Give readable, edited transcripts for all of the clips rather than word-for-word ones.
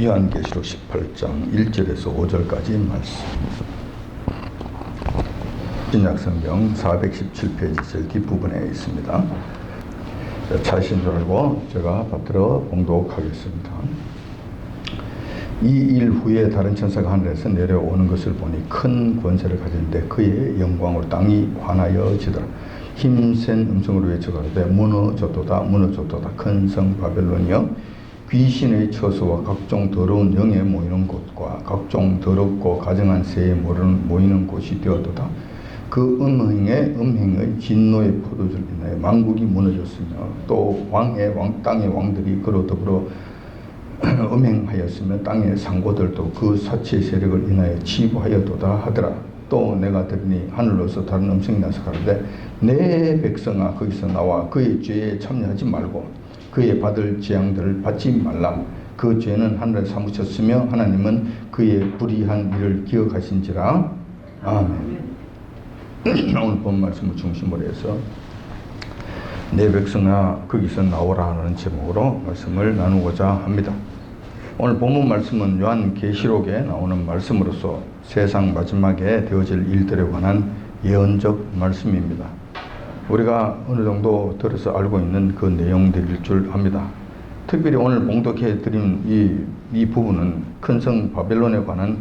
요한계시록 18장 1절에서 5절까지 말씀. 신약성경 417페이지 제일 뒷부분에 있습니다. 차신 줄 알고 제가 받들어 봉독하겠습니다. 이 일 후에 다른 천사가 하늘에서 내려오는 것을 보니 큰 권세를 가졌는데 그의 영광으로 땅이 환하여지더라. 힘센 음성으로 외쳐가로되 무너졌도다 무너졌도다 큰 성 바벨론이여 귀신의 처소와 각종 더러운 영에 모이는 곳과 각종 더럽고 가증한 새에 모이는 곳이 되었도다. 그 음행의 진노의 포도주를 인하여 만국이 무너졌으며 또 땅의 왕들이 그로 더불어 음행하였으며 땅의 상고들도 그 사치의 세력을 인하여 치부하였도다 하더라. 또 내가 들으니 하늘로서 다른 음성이 나서 가로되 내 백성아 거기서 나와 그의 죄에 참여하지 말고 그의 받을 재앙들을 받지 말라. 그 죄는 하늘에 사무쳤으며 하나님은 그의 불의한 일을 기억하신지라. 아멘. 오늘 본 말씀을 중심으로 해서 내 백성아 거기서 나오라 하는 제목으로 말씀을 나누고자 합니다. 오늘 본문 말씀은 요한계시록에 나오는 말씀으로서 세상 마지막에 되어질 일들에 관한 예언적 말씀입니다. 우리가 어느 정도 들어서 알고 있는 그 내용들일 줄 압니다. 특별히 오늘 봉독해 드린 이 부분은 큰 성 바벨론에 관한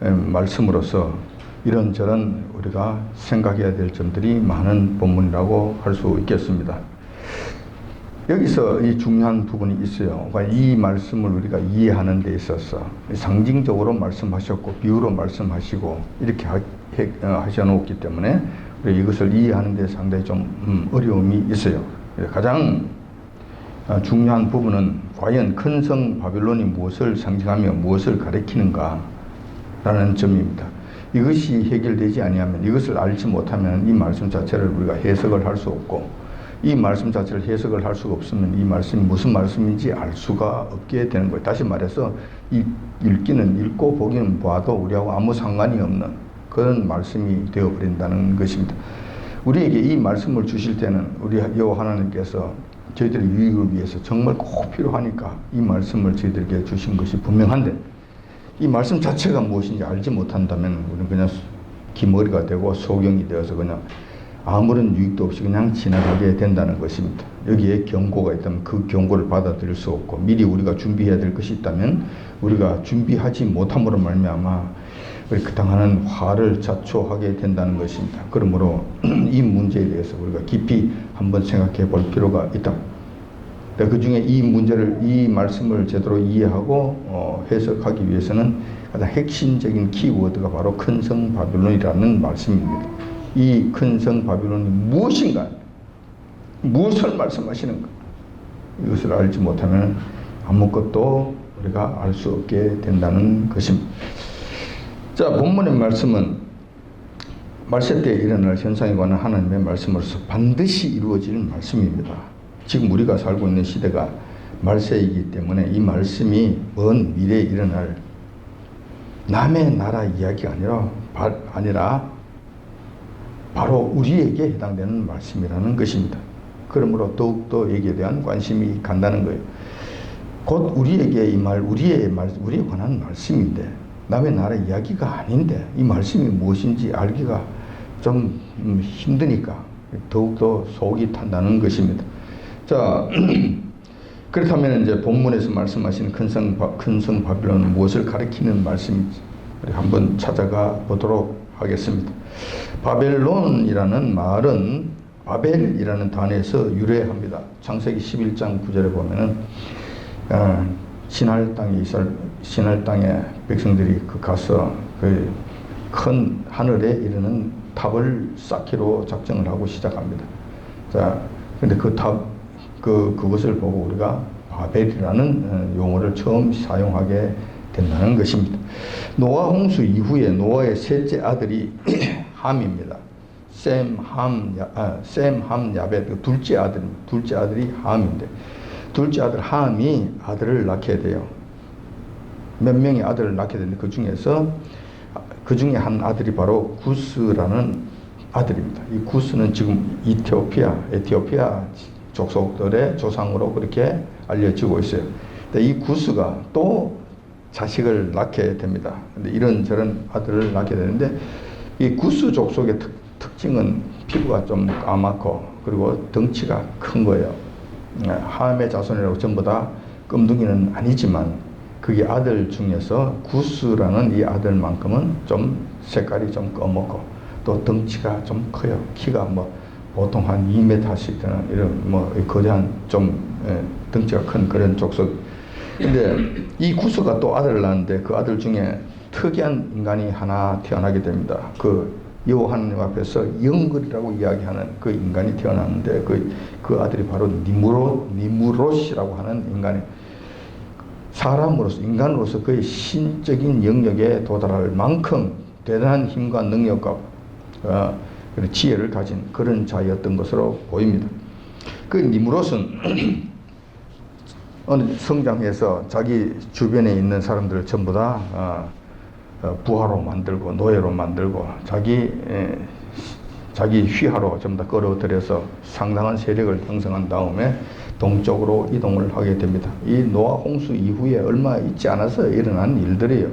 말씀으로서 이런저런 우리가 생각해야 될 점들이 많은 본문이라고 할 수 있겠습니다. 여기서 이 중요한 부분이 있어요. 이 말씀을 우리가 이해하는 데 있어서 상징적으로 말씀하셨고 비유로 말씀하시고 이렇게 하셔놓았기 때문에 우리 이것을 이해하는 데 상당히 좀 어려움이 있어요. 가장 중요한 부분은 과연 큰 성 바벨론이 무엇을 상징하며 무엇을 가리키는가 라는 점입니다. 이것이 해결되지 아니하면, 이것을 알지 못하면 이 말씀 자체를 우리가 해석을 할 수 없고, 이 말씀 자체를 해석을 할 수가 없으면 이 말씀이 무슨 말씀인지 알 수가 없게 되는 거예요. 다시 말해서 읽기는 읽고 보기는 봐도 우리하고 아무 상관이 없는 그런 말씀이 되어버린다는 것입니다. 우리에게 이 말씀을 주실 때는 우리 여호와 하나님께서 저희들의 유익을 위해서 정말 꼭 필요하니까 이 말씀을 저희들에게 주신 것이 분명한데, 이 말씀 자체가 무엇인지 알지 못한다면 우리는 그냥 기머리가 되고 소경이 되어서 그냥 아무런 유익도 없이 그냥 지나가게 된다는 것입니다. 여기에 경고가 있다면 그 경고를 받아들일 수 없고, 미리 우리가 준비해야 될 것이 있다면 우리가 준비하지 못함으로 말미암아 우리 그 당하는 화를 자초하게 된다는 것입니다. 그러므로 이 문제에 대해서 우리가 깊이 한번 생각해 볼 필요가 있다. 그 중에 이 말씀을 제대로 이해하고 해석하기 위해서는 가장 핵심적인 키워드가 바로 큰 성 바벨론이라는 말씀입니다. 이 큰 성 바벨론이 무엇인가, 무엇을 말씀하시는가, 이것을 알지 못하면 아무것도 우리가 알 수 없게 된다는 것입니다. 자, 본문의 말씀은 말세 때에 일어날 현상에 관한 하나님의 말씀으로서 반드시 이루어질 말씀입니다. 지금 우리가 살고 있는 시대가 말세이기 때문에 이 말씀이 먼 미래에 일어날 남의 나라 이야기가 아니라 바로 우리에게 해당되는 말씀이라는 것입니다. 그러므로 더욱더 여기에 대한 관심이 간다는 거예요. 곧 우리에게 우리에 관한 말씀인데, 남의 나라 이야기가 아닌데 이 말씀이 무엇인지 알기가 좀 힘드니까 더욱더 속이 탄다는 것입니다. 자, 그렇다면 이제 본문에서 말씀하시는 큰 성 바벨론은 무엇을 가리키는 말씀인지 우리 한번 찾아가 보도록 하겠습니다. 바벨론이라는 말은 바벨이라는 단어에서 유래합니다. 창세기 11장 9절에 보면은 신할 땅에 백성들이 가서 그 큰 하늘에 이르는 탑을 쌓기로 작정을 하고 시작합니다. 자, 근데 그것을 보고 우리가 바벨이라는 용어를 처음 사용하게 된다는 것입니다. 노아 홍수 이후에 노아의 셋째 아들이 함입니다. 셈, 함, 야벳, 둘째 아들이 함인데, 둘째 아들 함이 아들을 낳게 돼요. 몇 명의 아들을 낳게 되는데 그 중에 한 아들이 바로 구스라는 아들입니다. 이 구스는 지금 에티오피아 족속들의 조상으로 그렇게 알려지고 있어요. 근데 이 구스가 또 자식을 낳게 됩니다. 근데 이런저런 아들을 낳게 되는데 이 구스 족속의 특징은 피부가 좀 까맣고 그리고 덩치가 큰 거예요. 함의 자손이라고 전부 다 껌둥이는 아니지만 그게 아들 중에서 구스라는 이 아들만큼은 좀 색깔이 좀 검었고 또 덩치가 좀 커요. 키가 뭐 보통 한 2m씩 되는 이런 뭐 거대한 좀 덩치가 큰 그런 족속. 근데 이 구스가 또 아들을 낳는데 그 아들 중에 특이한 인간이 하나 태어나게 됩니다. 그 여호와 하나님 앞에서 영글이라고 이야기하는 그 인간이 태어났는데 그 아들이 바로 니무롯이라고 하는 인간이 사람으로서 인간으로서 그의 신적인 영역에 도달할 만큼 대단한 힘과 능력과 지혜를 가진 그런 자였던 것으로 보입니다. 그 니무롯은 어느 성장해서 자기 주변에 있는 사람들을 전부 다 부하로 만들고 노예로 만들고 자기 휘하로 전부 다 끌어들여서 상당한 세력을 형성한 다음에 동쪽으로 이동을 하게 됩니다. 이 노아 홍수 이후에 얼마 있지 않아서 일어난 일들이에요.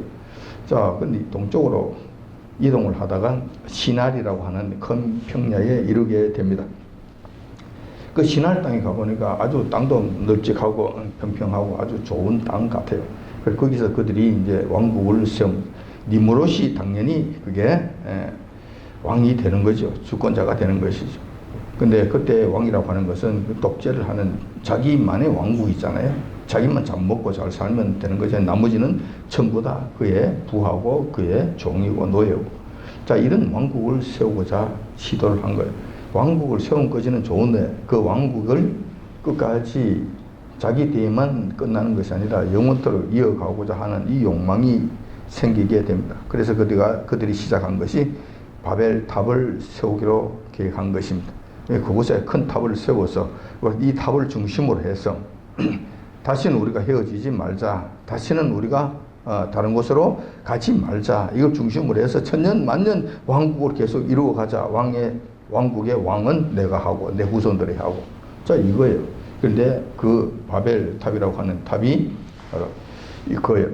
자, 근데 동쪽으로 이동을 하다가 시날이라고 하는 큰 평야에 이르게 됩니다. 그 시날 땅에 가보니까 아주 땅도 널찍하고 평평하고 아주 좋은 땅 같아요. 그래서 거기서 그들이 이제 왕국을 니무롯이 당연히 그게 왕이 되는 거죠. 주권자가 되는 것이죠. 근데 그때 왕이라고 하는 것은 독재를 하는 자기만의 왕국이잖아요. 자기만 잘 먹고 잘 살면 되는 거죠. 나머지는 전부 다 그의 부하고 그의 종이고 노예고. 자, 이런 왕국을 세우고자 시도를 한 거예요. 왕국을 세운 것은 좋은데 그 왕국을 끝까지 자기 뒤에만 끝나는 것이 아니라 영원토록 이어가고자 하는 이 욕망이 생기게 됩니다. 그래서 그들이 시작한 것이 바벨탑을 세우기로 계획한 것입니다. 그곳에 큰 탑을 세워서 이 탑을 중심으로 해서 다시는 우리가 헤어지지 말자. 다시는 우리가 다른 곳으로 가지 말자. 이걸 중심으로 해서 천년 만년 왕국을 계속 이루어가자. 왕국의 왕은 내가 하고 내 후손들이 하고. 자, 이거예요. 그런데 그 바벨탑이라고 하는 탑이 이거예요.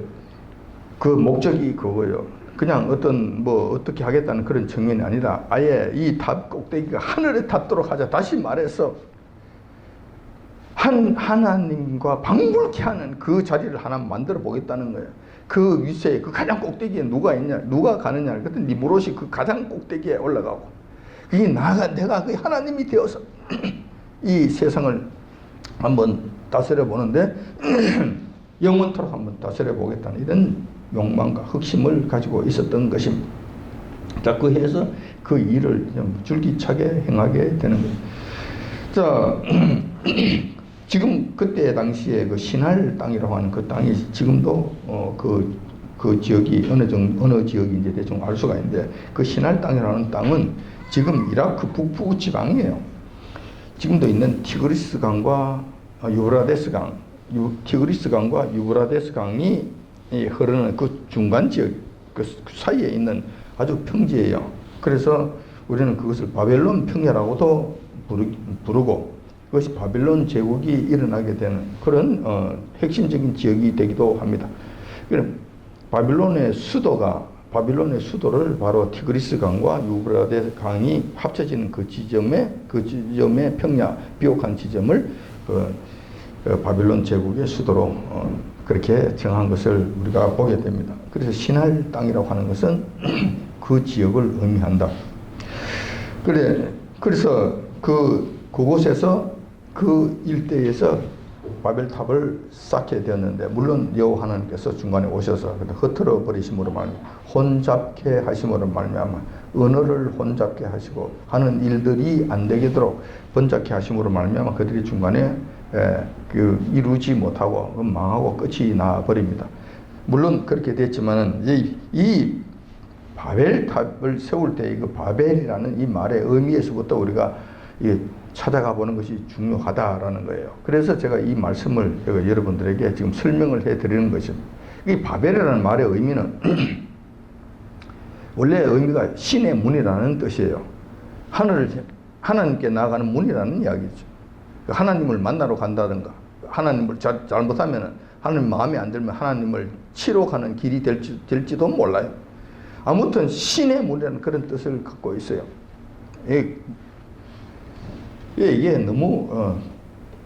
그 목적이 그거예요. 그냥 어떻게 하겠다는 그런 측면이 아니라 아예 이 탑 꼭대기가 하늘에 닿도록 하자. 다시 말해서 하나님과 방불케 하는 그 자리를 하나 만들어 보겠다는 거예요. 그 위세에 그 가장 꼭대기에 누가 있냐, 누가 가느냐. 그때 니무롯이 그 가장 꼭대기에 올라가고 그게 내가 그 하나님이 되어서 이 세상을 한번 다스려 보는데 영원토록 한번 다스려 보겠다는 이런 욕망과 흑심을 가지고 있었던 것입니다. 자, 그 해서 그 일을 줄기차게 행하게 되는 거예요. 자, 지금 그때 당시에 그 시날 땅이라고 하는 그 땅이 지금도 그 지역이 어느 지역인지 대충 알 수가 있는데 그 시날 땅이라는 땅은 지금 이라크 북부 지방이에요. 지금도 있는 티그리스 강과 유브라데스 강, 티그리스 강과 유브라데스 강이 흐르는 그 중간 지역, 그 사이에 있는 아주 평지예요. 그래서 우리는 그것을 바벨론 평야라고도 부르고 그것이 바벨론 제국이 일어나게 되는 그런 핵심적인 지역이 되기도 합니다. 바벨론의 수도를 바로 티그리스 강과 유브라데스 강이 합쳐지는 그 지점의 평야 비옥한 지점을 바벨론 제국의 수도로 그렇게 정한 것을 우리가 보게 됩니다. 그래서 시날 땅이라고 하는 것은 그 지역을 의미한다. 그래서 그곳에서 그 일대에서 바벨탑을 쌓게 되었는데 물론 여호와 하나님께서 중간에 오셔서 흩어져 버리심으로 말미암아 혼잡케 하심으로 말미암아 언어를 혼잡케 하시고 하는 일들이 안 되도록 번잡케 하심으로 말미암아 그들이 중간에 이루지 못하고 망하고 끝이 나 버립니다. 물론 그렇게 됐지만은 이 바벨탑을 세울 때 그 바벨이라는 이 말의 의미에서부터 우리가 찾아가 보는 것이 중요하다라는 거예요. 그래서 제가 이 말씀을 여러분들에게 지금 설명을 해 드리는 것입니다. 이 바벨이라는 말의 의미는 원래 의미가 신의 문이라는 뜻이에요. 하나님께 나아가는 문이라는 이야기죠. 하나님을 만나러 간다든가 하나님을 잘못하면 하나님 마음에 안 들면 하나님을 치러 가는 길이 될지도 몰라요. 아무튼 신의 문이라는 그런 뜻을 갖고 있어요. 이게 너무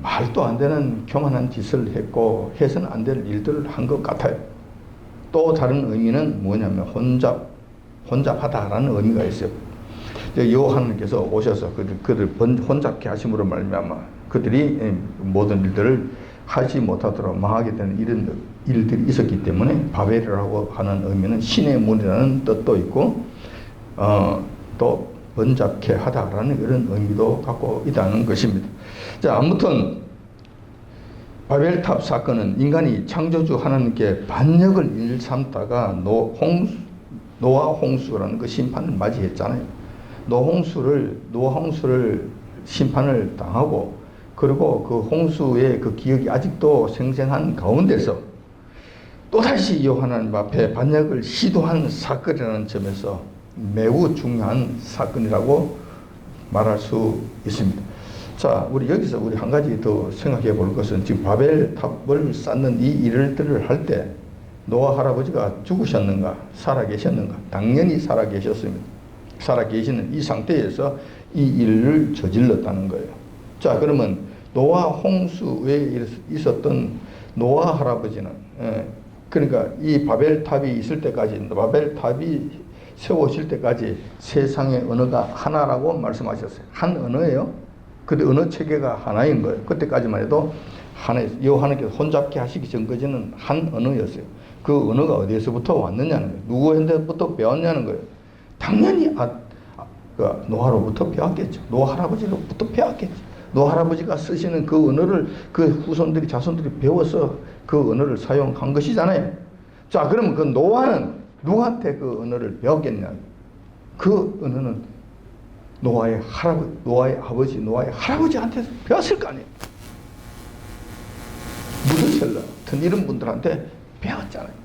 말도 안 되는 교만한 짓을 했고 해서는 안 될 일들을 한 것 같아요. 또 다른 의미는 뭐냐면 혼잡하다라는 의미가 있어요. 여호와께서 오셔서 그들 혼잡케 하심으로 말미암아 그들이 모든 일들을 하지 못하도록 망하게 되는 이런 일들이 있었기 때문에 바벨이라고 하는 의미는 신의 문이라는 뜻도 있고 또 번잡케 하다라는 이런 의미도 갖고 있다는 것입니다. 자, 아무튼 바벨탑 사건은 인간이 창조주 하나님께 반역을 일삼다가 노아 홍수라는 그 심판을 맞이했잖아요. 노아 홍수를 심판을 당하고 그리고 그 홍수의 그 기억이 아직도 생생한 가운데서 또다시 여호와 하나님 앞에 반역을 시도한 사건이라는 점에서 매우 중요한 사건이라고 말할 수 있습니다. 자, 우리 여기서 우리 한 가지 더 생각해 볼 것은 지금 바벨탑을 쌓는 이 일들을 할 때 노아 할아버지가 죽으셨는가 살아 계셨는가? 당연히 살아 계셨습니다. 살아 계시는 이 상태에서 이 일을 저질렀다는 거예요. 자, 그러면 노아 홍수에 있었던 노아 할아버지는 그러니까 이 바벨탑이 있을 때까지 바벨탑이 세워질 때까지 세상의 언어가 하나라고 말씀하셨어요. 한 언어예요. 근데 언어 체계가 하나인 거예요. 그때까지만 해도 하나였어요. 여호와께서 혼잡케 하시기 전까지는 한 언어였어요. 그 언어가 어디에서부터 왔느냐는 거예요. 누구한테부터 배웠냐는 거예요. 당연히 노아로부터 배웠겠죠. 노아 할아버지로부터 배웠겠죠. 노아 할아버지가 쓰시는 그 언어를 그 후손들이 자손들이 배워서 그 언어를 사용한 것이잖아요. 자, 그러면 그 노아는 누구한테 그 언어를 배웠겠냐? 그 언어는 노아의 아버지, 노아의 할아버지한테 배웠을 거 아니에요. 무드셀러 같은 이런 분들한테 배웠잖아요.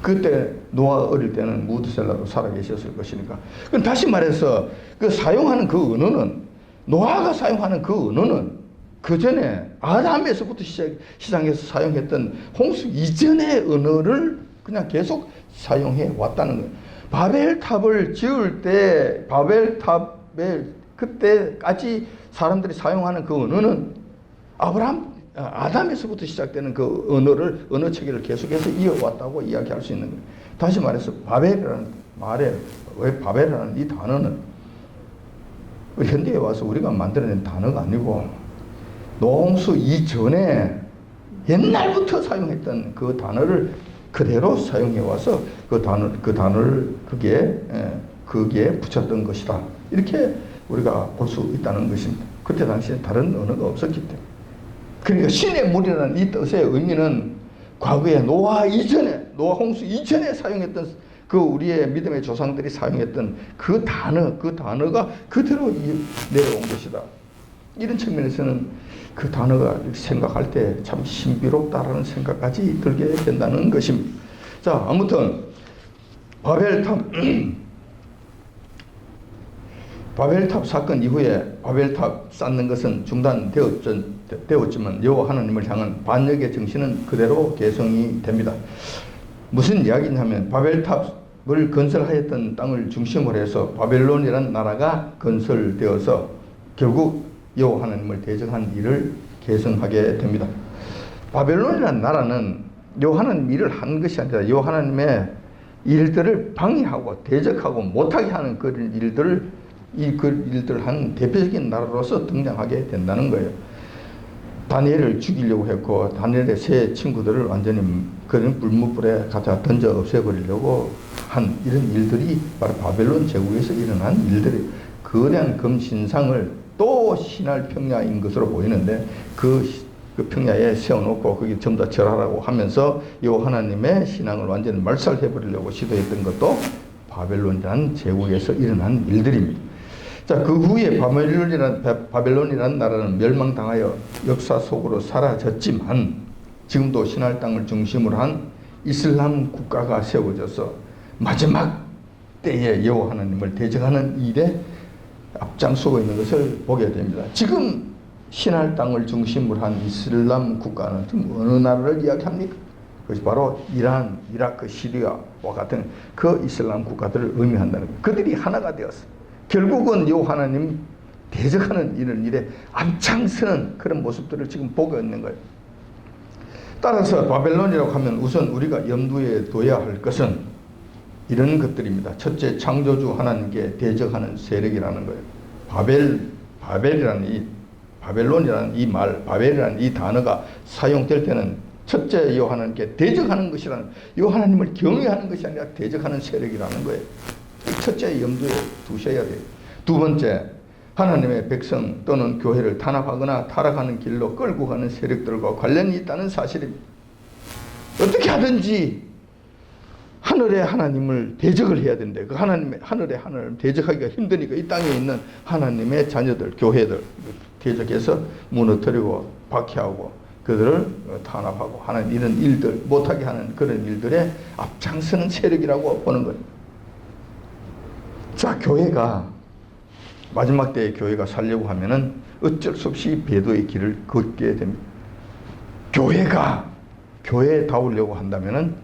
그때 노아 어릴 때는 무드셀러로 살아계셨을 것이니까. 그럼 다시 말해서 그 사용하는 그 언어는 노아가 사용하는 그 언어는 그 전에 아담에서부터 시작해서 사용했던 홍수 이전의 언어를 그냥 계속 사용해 왔다는 거예요. 바벨탑을 지을 때 바벨탑에 그때까지 사람들이 사용하는 그 언어는 아담에서부터 시작되는 그 언어 체계를 계속해서 이어왔다고 이야기할 수 있는 거예요. 다시 말해서 바벨이라는 말에 왜 바벨이라는 이 단어는 현대에 와서 우리가 만들어낸 단어가 아니고 노홍수 이전에 옛날부터 사용했던 그 단어를 그대로 사용해 와서 그 단어를 거기에 붙였던 것이다. 이렇게 우리가 볼 수 있다는 것입니다. 그때 당시에 다른 언어가 없었기 때문에. 그러니까 신의 물이라는 이 뜻의 의미는 과거에 노아 홍수 이전에 사용했던 그 우리의 믿음의 조상들이 사용했던 그 단어가 그대로 내려온 것이다. 이런 측면에서는 그 단어가 생각할 때 참 신비롭다라는 생각까지 들게 된다는 것입니다. 자, 아무튼 바벨탑 사건 이후에 바벨탑 쌓는 것은 중단되었지만 여호와 하나님을 향한 반역의 정신은 그대로 개성이 됩니다. 무슨 이야기냐면 바벨탑을 건설하였던 땅을 중심으로 해서 바벨론이라는 나라가 건설되어서 결국 여호와 하나님을 대적한 일을 계승하게 됩니다. 바벨론이라는 나라는 여호와 하나님 일을 한 것이 아니라 여호와 하나님의 일들을 방해하고 대적하고 못하게 하는 그런 일들을 한 대표적인 나라로서 등장하게 된다는 거예요. 다니엘을 죽이려고 했고 다니엘의 세 친구들을 완전히 그런 불무불에 갖다 던져 없애버리려고 한 이런 일들이 바로 바벨론 제국에서 일어난 일들이 거대한 금신상을 또 신할 평야인 것으로 보이는데 그 평야에 세워놓고 거기 전부 다 절하라고 하면서 여호와 하나님의 신앙을 완전히 말살해버리려고 시도했던 것도 바벨론이라는 제국에서 일어난 일들입니다. 자, 그 후에 바벨론이라는 나라는 멸망당하여 역사 속으로 사라졌지만 지금도 신할 땅을 중심으로 한 이슬람 국가가 세워져서 마지막 때에 여호와 하나님을 대적하는 일에 앞장서고 있는 것을 보게 됩니다. 지금 신할 땅을 중심으로 한 이슬람 국가는 지금 어느 나라를 이야기합니까? 그것이 바로 이란, 이라크, 시리아와 같은 그 이슬람 국가들을 의미한다는 거예요. 그들이 하나가 되었어요. 결국은 요 하나님 대적하는 이런 일에 앞장서는 그런 모습들을 지금 보고 있는 거예요. 따라서 바벨론이라고 하면 우선 우리가 염두에 둬야 할 것은 이런 것들입니다. 첫째, 창조주 하나님께 대적하는 세력이라는 거예요. 바벨론이라는 이 말, 바벨이라는 이 단어가 사용될 때는 첫째, 이 하나님께 대적하는 것이라는, 이 하나님을 경외하는 것이 아니라 대적하는 세력이라는 거예요. 첫째 염두에 두셔야 돼요. 두 번째, 하나님의 백성 또는 교회를 탄압하거나 타락하는 길로 끌고 가는 세력들과 관련이 있다는 사실입니다. 어떻게 하든지 하늘의 하나님을 대적을 해야 된대. 그 하늘의 하나님을 대적하기가 힘드니까 이 땅에 있는 하나님의 자녀들, 교회들 대적해서 무너뜨리고 박해하고 그들을 탄압하고 하는 이런 일들, 못하게 하는 그런 일들에 앞장서는 세력이라고 보는 거예요. 자, 교회가 마지막 때에 교회가 살려고 하면은 어쩔 수 없이 배도의 길을 걷게 됩니다. 교회에 다우려고 한다면은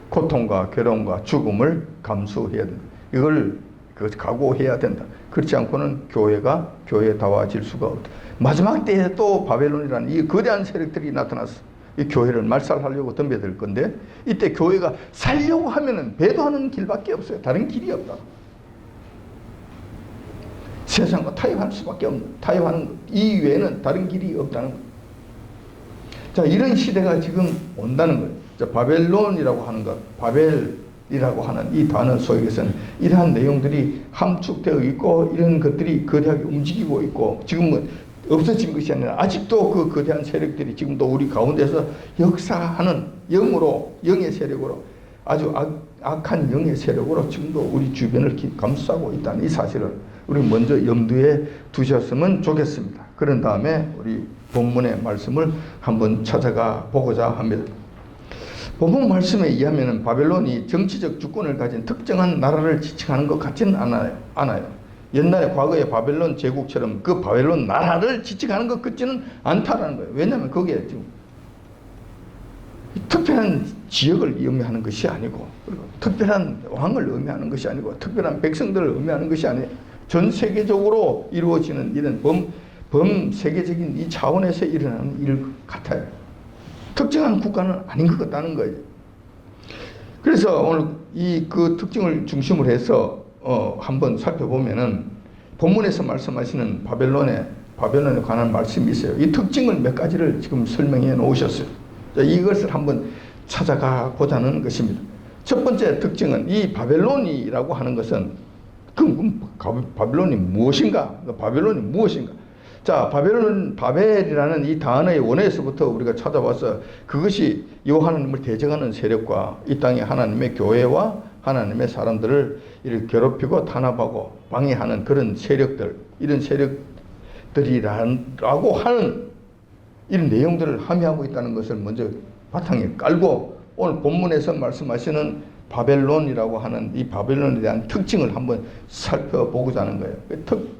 고통과 괴로움과 죽음을 감수해야 된다. 이걸 각오해야 된다. 그렇지 않고는 교회에 다와질 수가 없다. 마지막 때에 또 바벨론이라는 이 거대한 세력들이 나타났어. 이 교회를 말살하려고 덤벼들 건데 이때 교회가 살려고 하면은 배도하는 길밖에 없어요. 다른 길이 없다. 세상과 타협할 수밖에 없는, 타협하는 것 이 외에는 다른 길이 없다는 것. 자, 이런 시대가 지금 온다는 거예요. 자, 바벨론이라고 하는 것, 바벨이라고 하는 이 단어 속에서는 이러한 내용들이 함축되어 있고 이런 것들이 거대하게 움직이고 있고 지금은 없어진 것이 아니라 아직도 그 거대한 세력들이 지금도 우리 가운데서 역사하는 영의 세력으로 아주 악한 영의 세력으로 지금도 우리 주변을 감싸고 있다는 이 사실을 우리 먼저 염두에 두셨으면 좋겠습니다. 그런 다음에 우리 본문의 말씀을 한번 찾아가 보고자 합니다. 본문 말씀에 의하면 바벨론이 정치적 주권을 가진 특정한 나라를 지칭하는 것 같지는 않아요. 옛날에 과거의 바벨론 제국처럼 그 바벨론 나라를 지칭하는 것 같지는 않다라는 거예요. 왜냐하면 거기에 지금 특별한 지역을 의미하는 것이 아니고 그리고 특별한 왕을 의미하는 것이 아니고 특별한 백성들을 의미하는 것이 아니에요. 전 세계적으로 이루어지는 이런 범세계적인 이 차원에서 일어나는 일 같아요. 특정한 국가는 아닌 것 같다는 거예요. 그래서 오늘 그 특징을 중심으로 해서 한번 살펴보면은 본문에서 말씀하시는 바벨론에 관한 말씀이 있어요. 이 특징을 몇 가지를 지금 설명해 놓으셨어요. 자, 이것을 한번 찾아가고자 하는 것입니다. 첫 번째 특징은 이 바벨론이라고 하는 것은 바벨론이 무엇인가? 바벨론이 무엇인가? 자, 바벨이라는 이 단어의 원어에서부터 우리가 찾아봐서 그것이 이 하나님을 대적하는 세력과 이 땅의 하나님의 교회와 하나님의 사람들을 이렇게 괴롭히고 탄압하고 방해하는 그런 세력들, 이런 세력들이라고 하는 이런 내용들을 함의하고 있다는 것을 먼저 바탕에 깔고 오늘 본문에서 말씀하시는 바벨론이라고 하는 이 바벨론에 대한 특징을 한번 살펴보고자 하는 거예요.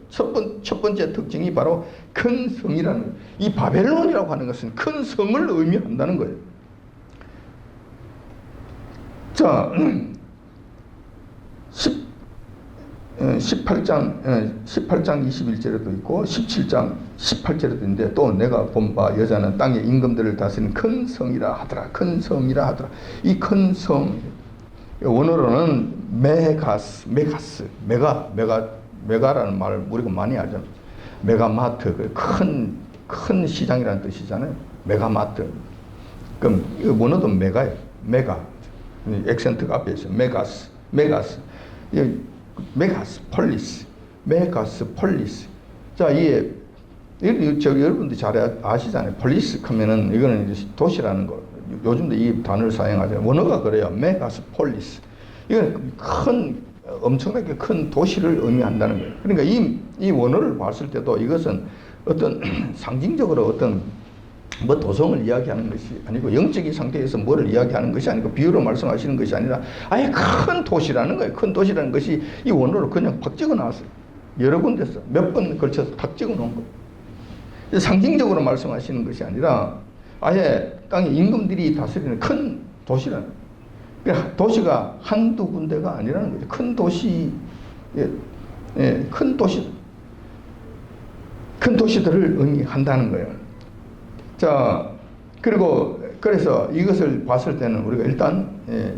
첫 번째 특징이 바로 큰 성이라는 거예요. 이 바벨론이라고 하는 것은 큰 성을 의미한다는 거예요. 자, 18장 21절에도 있고 17장 18절에도 있는데 또 내가 본 바 여자는 땅의 임금들을 다스리는 큰 성이라 하더라. 큰 성이라 하더라. 이 큰 성 원어로는 메가라는 말을 우리가 많이 알잖아요. 메가마트, 큰 시장이라는 뜻이잖아요. 메가마트. 그럼 원어도 메가예요. 메가. 액센트가 앞에 있어요. 메가스, 폴리스. 자, 여러분들 잘 아시잖아요. 폴리스 하면은 이거는 도시라는 거. 요즘도 이 단어를 사용하잖아요. 원어가 그래요. 메가스 폴리스. 이건 엄청나게 큰 도시를 의미한다는 거예요. 그러니까 이 원어를 봤을 때도 이것은 어떤 상징적으로 어떤 도성을 이야기하는 것이 아니고 영적인 상태에서 뭐를 이야기하는 것이 아니고 비유로 말씀하시는 것이 아니라 아예 큰 도시라는 거예요. 큰 도시라는 것이 이 원어로 그냥 팍 찍어 놨어요. 여러 군데서 몇 번 걸쳐서 팍 찍어 놓은 거예요. 상징적으로 말씀하시는 것이 아니라 아예 땅의 임금들이 다스리는 큰 도시라는 거예요. 그러니까 도시가 한두 군데가 아니라는 거죠. 큰 도시, 큰 도시, 큰 도시들을 의미한다는 거예요. 자, 그리고 그래서 이것을 봤을 때는 우리가 일단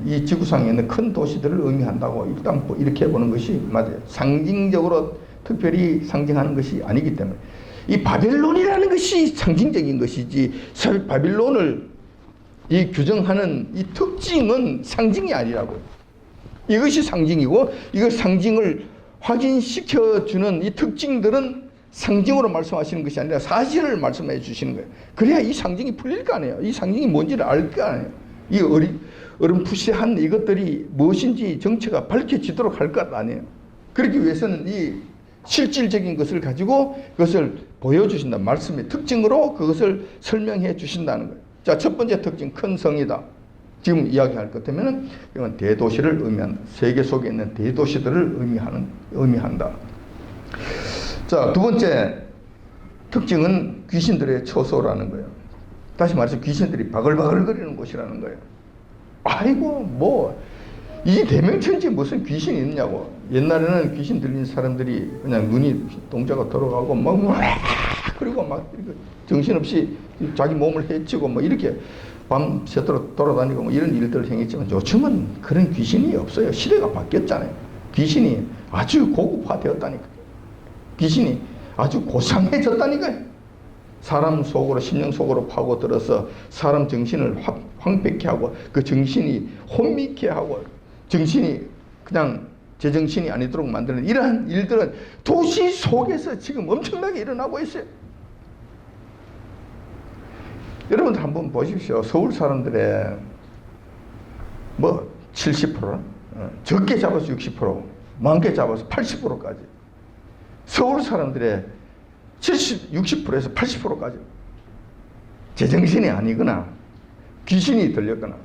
이 지구상에 있는 큰 도시들을 의미한다고 일단 이렇게 보는 것이 맞아요. 상징적으로 특별히 상징하는 것이 아니기 때문에 이 바벨론이라는 것이 상징적인 것이지 바벨론을 이 규정하는 이 특징은 상징이 아니라고요. 이것이 상징이고 이것 상징을 확인시켜주는 이 특징들은 상징으로 말씀하시는 것이 아니라 사실을 말씀해 주시는 거예요. 그래야 이 상징이 풀릴 거 아니에요. 이 상징이 뭔지를 알 거 아니에요. 이 어렴풋이한 이것들이 무엇인지 정체가 밝혀지도록 할 것 아니에요. 그러기 위해서는 이 실질적인 것을 가지고 그것을 보여주신다. 말씀의 특징으로 그것을 설명해 주신다는 거예요. 자, 첫 번째 특징, 큰 성이다. 지금 이야기할 것 때문에 이건 대도시를 의미한다. 세계 속에 있는 대도시들을 의미한다. 자, 두 번째 특징은 귀신들의 처소라는 거예요. 다시 말해서 귀신들이 바글바글거리는 곳이라는 거예요. 아이고, 이 대명천지에 무슨 귀신이 있냐고. 옛날에는 귀신 들린 사람들이 그냥 눈이 동자가 들어가고 그리고 정신없이 자기 몸을 해치고 이렇게 밤새도록 돌아다니고 이런 일들을 행했지만 요즘은 그런 귀신이 없어요. 시대가 바뀌었잖아요. 귀신이 아주 고급화되었다니까. 귀신이 아주 고상해졌다니까요. 사람 속으로, 심령 속으로 파고들어서 사람 정신을 황폐케 하고 그 정신이 혼미케 하고 정신이 그냥 제정신이 아니도록 만드는 이러한 일들은 도시 속에서 지금 엄청나게 일어나고 있어요. 여러분들 한번 보십시오. 서울 사람들의 70%, 적게 잡아서 60%, 많게 잡아서 80%까지. 서울 사람들의 60%에서 80%까지 제정신이 아니거나 귀신이 들렸거나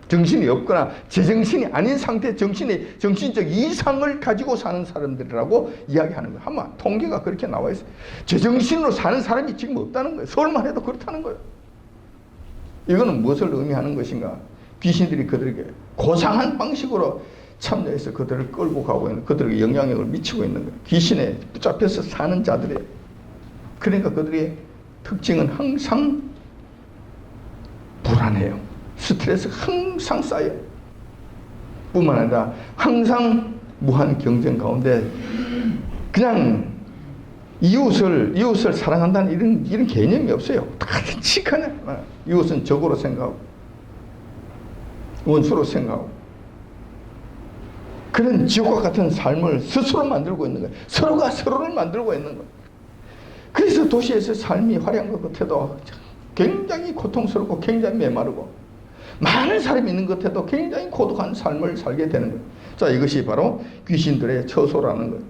정신이 없거나 제정신이 아닌 상태 정신적 이상을 가지고 사는 사람들이라고 이야기하는 거예요. 아마 통계가 그렇게 나와 있어요. 제정신으로 사는 사람이 지금 없다는 거예요. 서울만 해도 그렇다는 거예요. 이거는 무엇을 의미하는 것인가? 귀신들이 그들에게 고상한 방식으로 참여해서 그들을 끌고 가고 있는, 그들에게 영향력을 미치고 있는 거예요. 귀신에 붙잡혀서 사는 자들이에요. 그러니까 그들의 특징은 항상 불안해요. 스트레스가 항상 쌓여요. 뿐만 아니라 항상 무한 경쟁 가운데 그냥 이웃을 사랑한다는 이런 개념이 없어요. 같은 치카네. 이웃은 적으로 생각하고 원수로 생각하고 그런 지옥과 같은 삶을 스스로 만들고 있는 거예요. 서로가 서로를 만들고 있는 거예요. 그래서 도시에서 삶이 화려한 것 같아도 굉장히 고통스럽고 굉장히 메마르고 많은 사람이 있는 것 같아도 굉장히 고독한 삶을 살게 되는 거예요. 자, 이것이 바로 귀신들의 처소라는 거예요.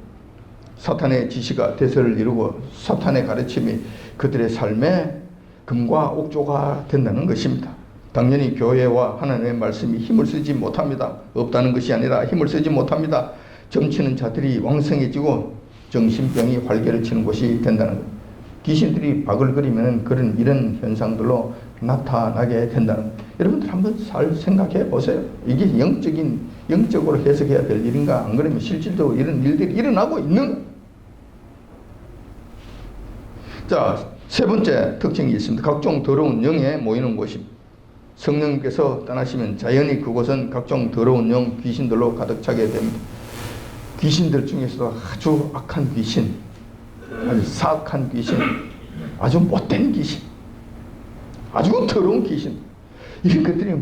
사탄의 지시가 대세를 이루고 사탄의 가르침이 그들의 삶에 금과 옥조가 된다는 것입니다. 당연히 교회와 하나님의 말씀이 힘을 쓰지 못합니다. 없다는 것이 아니라 힘을 쓰지 못합니다. 점치는 자들이 왕성해지고 정신병이 활개를 치는 곳이 된다는 것. 귀신들이 바글거리면 이런 현상들로 나타나게 된다는 것. 여러분들 한번 잘 생각해 보세요. 이게 영적으로 해석해야 될 일인가? 안 그러면 실질적으로 이런 일들이 일어나고 있는 것. 자, 세 번째 특징이 있습니다. 각종 더러운 영에 모이는 곳입니다. 성령님께서 떠나시면 자연히 그곳은 각종 더러운 영, 귀신들로 가득 차게 됩니다. 귀신들 중에서도 아주 악한 귀신, 아주 사악한 귀신, 아주 못된 귀신, 아주 더러운 귀신, 이런 것들이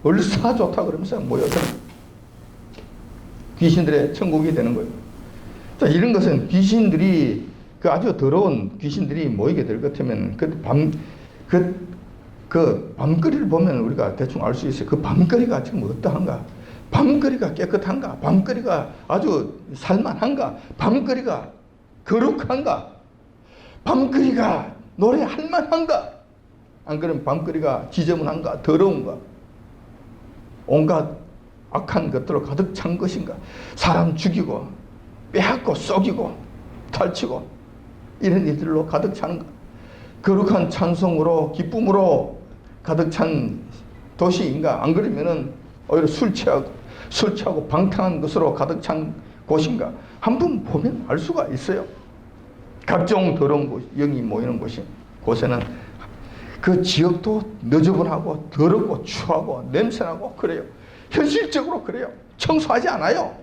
얼싸 좋다 그러면서 모여서 귀신들의 천국이 되는 거예요. 자, 이런 것은 귀신들이 그 아주 더러운 귀신들이 모이게 될 것 같으면 그 밤거리를 보면 우리가 대충 알 수 있어요. 그 밤거리가 지금 어떠한가? 밤거리가 깨끗한가? 밤거리가 아주 살만한가? 밤거리가 거룩한가? 밤거리가 노래할 만한가? 안 그러면 밤거리가 지저분한가? 더러운가? 온갖 악한 것들로 가득 찬 것인가? 사람 죽이고 빼앗고 쏘기고 탈치고 이런 일들로 가득 차는가? 거룩한 찬송으로 기쁨으로 가득 찬 도시인가? 안 그러면은 오히려 술 취하고 방탕한 것으로 가득 찬 곳인가? 한번 보면 알 수가 있어요. 각종 더러운 곳, 영이 모이는 곳에는 그 지역도 너저분하고 더럽고 추하고 냄새나고 그래요. 현실적으로 그래요. 청소하지 않아요.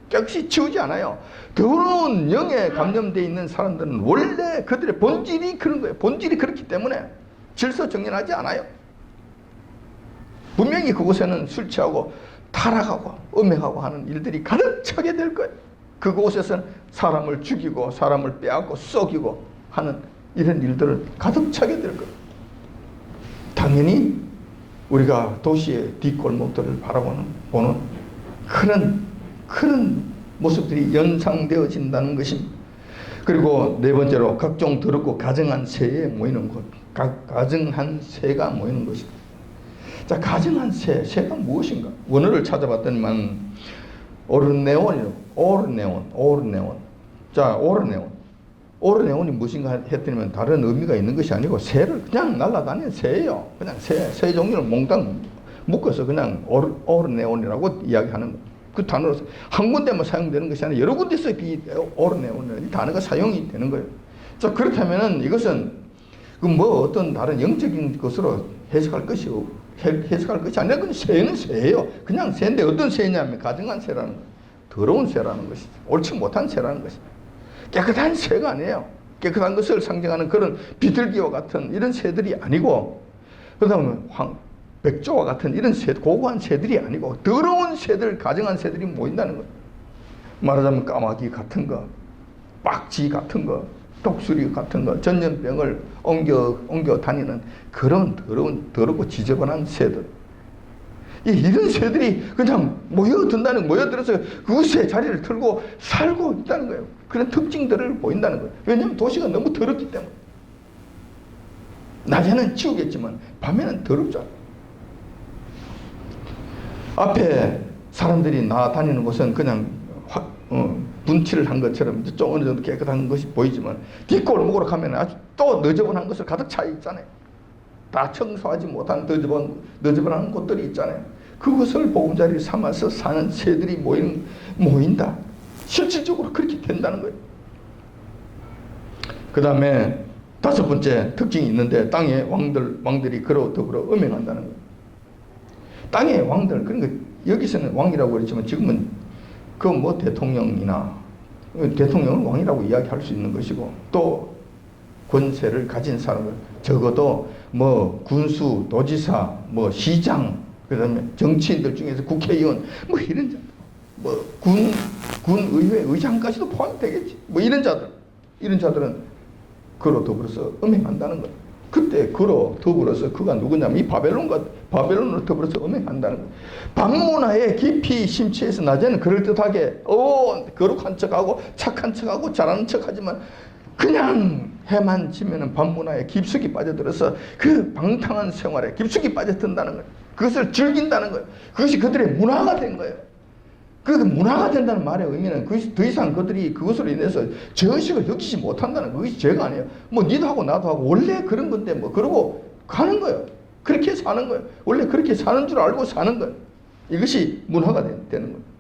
깨끗이 치우지 않아요. 더러운 영에 감염되어 있는 사람들은 원래 그들의 본질이 그런 거예요. 본질이 그렇기 때문에 질서정연하지 않아요. 분명히 그곳에는 술 취하고 타락하고 음행하고 하는 일들이 가득 차게 될 거예요. 그곳에서는 사람을 죽이고 사람을 빼앗고 썩이고 하는 이런 일들을 가득 차게 될 거예요. 당연히 우리가 도시의 뒷골목들을 바라보는 그런 모습들이 연상되어진다는 것입니다. 그리고 네 번째로 각종 더럽고 가증한 새에 모이는 곳. 가증한 새가 모이는 것입니다. 자, 가증한 새가 무엇인가? 원어를 찾아봤더니만 오르네온이요. 오르네온. 자, 오르네온이 무엇인가 했더니만 다른 의미가 있는 것이 아니고 새를 그냥 날아다니는 새예요. 그냥 새 종류를 몽땅 묶어서 그냥 오르네온이라고 이야기하는 거. 그 단어로 한 군데만 사용되는 것이 아니라 여러 군데서 이 오르네온이라는 단어가 사용이 되는 거예요. 자, 그렇다면은 이것은 뭐 어떤 다른 영적인 것으로 해석할 것이 아니라 그냥 새는 새예요. 그냥 새인데 어떤 새냐면 가증한 새라는 거예요. 더러운 새라는 것이죠. 옳지 못한 새라는 것이죠. 깨끗한 새가 아니에요. 깨끗한 것을 상징하는 그런 비둘기와 같은 이런 새들이 아니고, 그 다음에 백조와 같은 이런 새, 고고한 새들이 아니고 더러운 새들, 가증한 새들이 모인다는 거예요. 말하자면 까마귀 같은 거, 빡지 같은 거, 독수리 같은 거, 전염병을 옮겨 다니는 그런 더럽고 지저분한 새들. 이런 새들이 그냥 모여들어서 그곳에 자리를 틀고 살고 있다는 거예요. 그런 특징들을 보인다는 거예요. 왜냐하면 도시가 너무 더럽기 때문에. 낮에는 치우겠지만 밤에는 더럽죠. 앞에 사람들이 나다니는 곳은 그냥 분칠을 한 것처럼 좀 어느 정도 깨끗한 것이 보이지만 뒷골목으로 가면 아주 또 너저분한 것을 가득 차 있잖아요. 다 청소하지 못한 너저분한 곳들이 있잖아요. 그것을 보금자리 삼아서 사는 새들이 모인다. 실질적으로 그렇게 된다는 거예요. 그 다음에 다섯 번째 특징이 있는데 땅의 왕들이 그로 더불어 음행한다는 거예요. 땅의 왕들, 그러니까 여기서는 왕이라고 그랬지만 지금은 그 뭐 대통령은 왕이라고 이야기할 수 있는 것이고, 또 권세를 가진 사람들, 적어도 뭐 군수, 도지사, 뭐 시장, 그다음에 정치인들 중에서 국회의원, 뭐 이런 자들, 뭐 군의회 의장까지도 포함되겠지. 뭐 이런 자들은 그로 더불어서 음행한다는 거예요. 그때 그로 더불어서 그가 누구냐면 이 바벨론으로 더불어서 음행한다는 거예요. 밤문화에 깊이 심취해서 낮에는 그럴듯하게 거룩한 척하고 착한 척하고 잘하는 척하지만 그냥 해만 지면은 밤문화에 깊숙이 빠져들어서 그 방탕한 생활에 깊숙이 빠져든다는 거예요. 그것을 즐긴다는 거예요. 그것이 그들의 문화가 된 거예요. 그 문화가 된다는 말의 의미는 그것이 더 이상 그들이 그것으로 인해서 죄의식을 느끼지 못한다는 거예요. 그것이 죄가 아니에요. 뭐 니도 하고 나도 하고 원래 그런 건데 뭐 그러고 가는 거예요. 그렇게 사는 거예요. 원래 그렇게 사는 줄 알고 사는 거예요. 이것이 문화가 되는 거예요.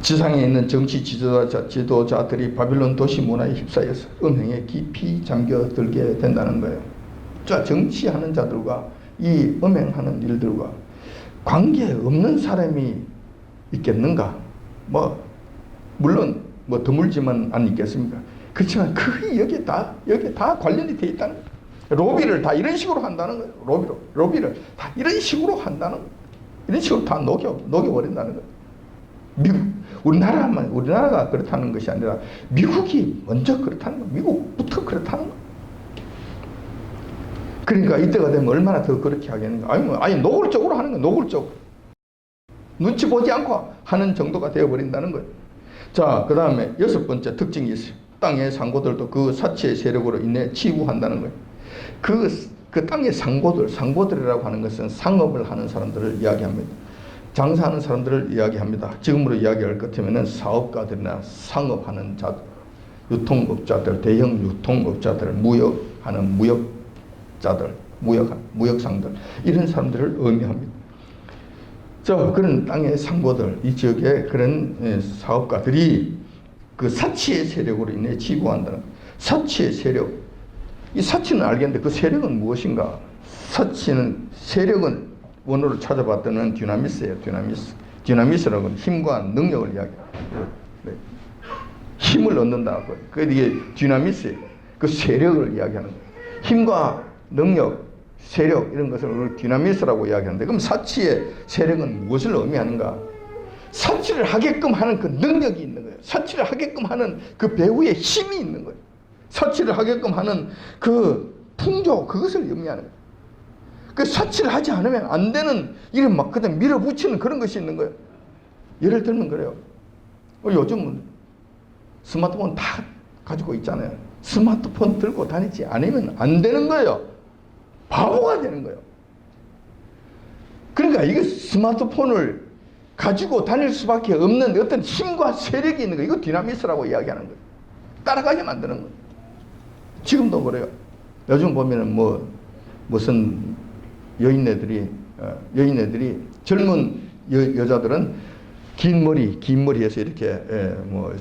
지상에 있는 정치 지도자들이 바빌론 도시 문화에 휩싸여서 음행에 깊이 잠겨들게 된다는 거예요. 자, 정치하는 자들과 이 음행하는 일들과 관계없는 사람이 있겠는가? 물론 드물지만 안 있겠습니까? 그렇지만 여기에 다 관련이 되어 있다는 거예요. 로비를 다 이런 식으로 한다는 거예요. 로비를 다 이런 식으로 한다는 거예요. 이런 식으로 다 녹여버린다는 거예요. 우리나라가 그렇다는 것이 아니라 미국이 먼저 그렇다는 거예요. 미국부터 그렇다는 거예요. 그러니까 이때가 되면 얼마나 더 그렇게 하겠는가. 아니 노골적으로 하는 거예요. 노골적으로. 눈치 보지 않고 하는 정도가 되어버린다는 거예요. 자, 그 다음에 여섯 번째 특징이 있어요. 땅의 상고들도 그 사치의 세력으로 인해 치부한다는 거예요. 그 땅의 상고들이라고 하는 것은 상업을 하는 사람들을 이야기합니다. 장사하는 사람들을 이야기합니다. 지금으로 이야기할 것 같으면 사업가들이나 상업하는 자들, 유통업자들, 대형 유통업자들, 무역하는 무역자들, 무역상들, 이런 사람들을 의미합니다. 그런 땅의 상보들, 이 지역의 그런 사업가들이 그 사치의 세력으로 인해 지구한다는 거예요. 사치의 세력. 이 사치는 알겠는데 그 세력은 무엇인가? 세력은 원어를 찾아봤더니 디나미스예요. 디나미스라고 힘과 능력을 이야기해요. 힘을 얻는다. 이게 디나미스예요. 그 세력을 이야기하는 거예요. 힘과 능력, 세력 이런 것을 디나미스라고 이야기하는데, 그럼 사치의 세력은 무엇을 의미하는가? 사치를 하게끔 하는 그 능력이 있는 거예요. 사치를 하게끔 하는 그 배후의 힘이 있는 거예요. 사치를 하게끔 하는 그 풍조, 그것을 의미하는 거예요. 그 사치를 하지 않으면 안 되는 일을 막 그냥 밀어붙이는 그런 것이 있는 거예요. 예를 들면 그래요. 요즘은 스마트폰 다 가지고 있잖아요. 스마트폰 들고 다니지 않으면 안 되는 거예요. 바보가 되는 거예요. 그러니까 이게 스마트폰을 가지고 다닐 수밖에 없는 어떤 힘과 세력이 있는 거예요. 이거 디나미스라고 이야기하는 거예요. 따라가게 만드는 거예요. 지금도 그래요. 요즘 보면은 무슨 여인네들이 젊은 여자들은 긴 머리 해서 이렇게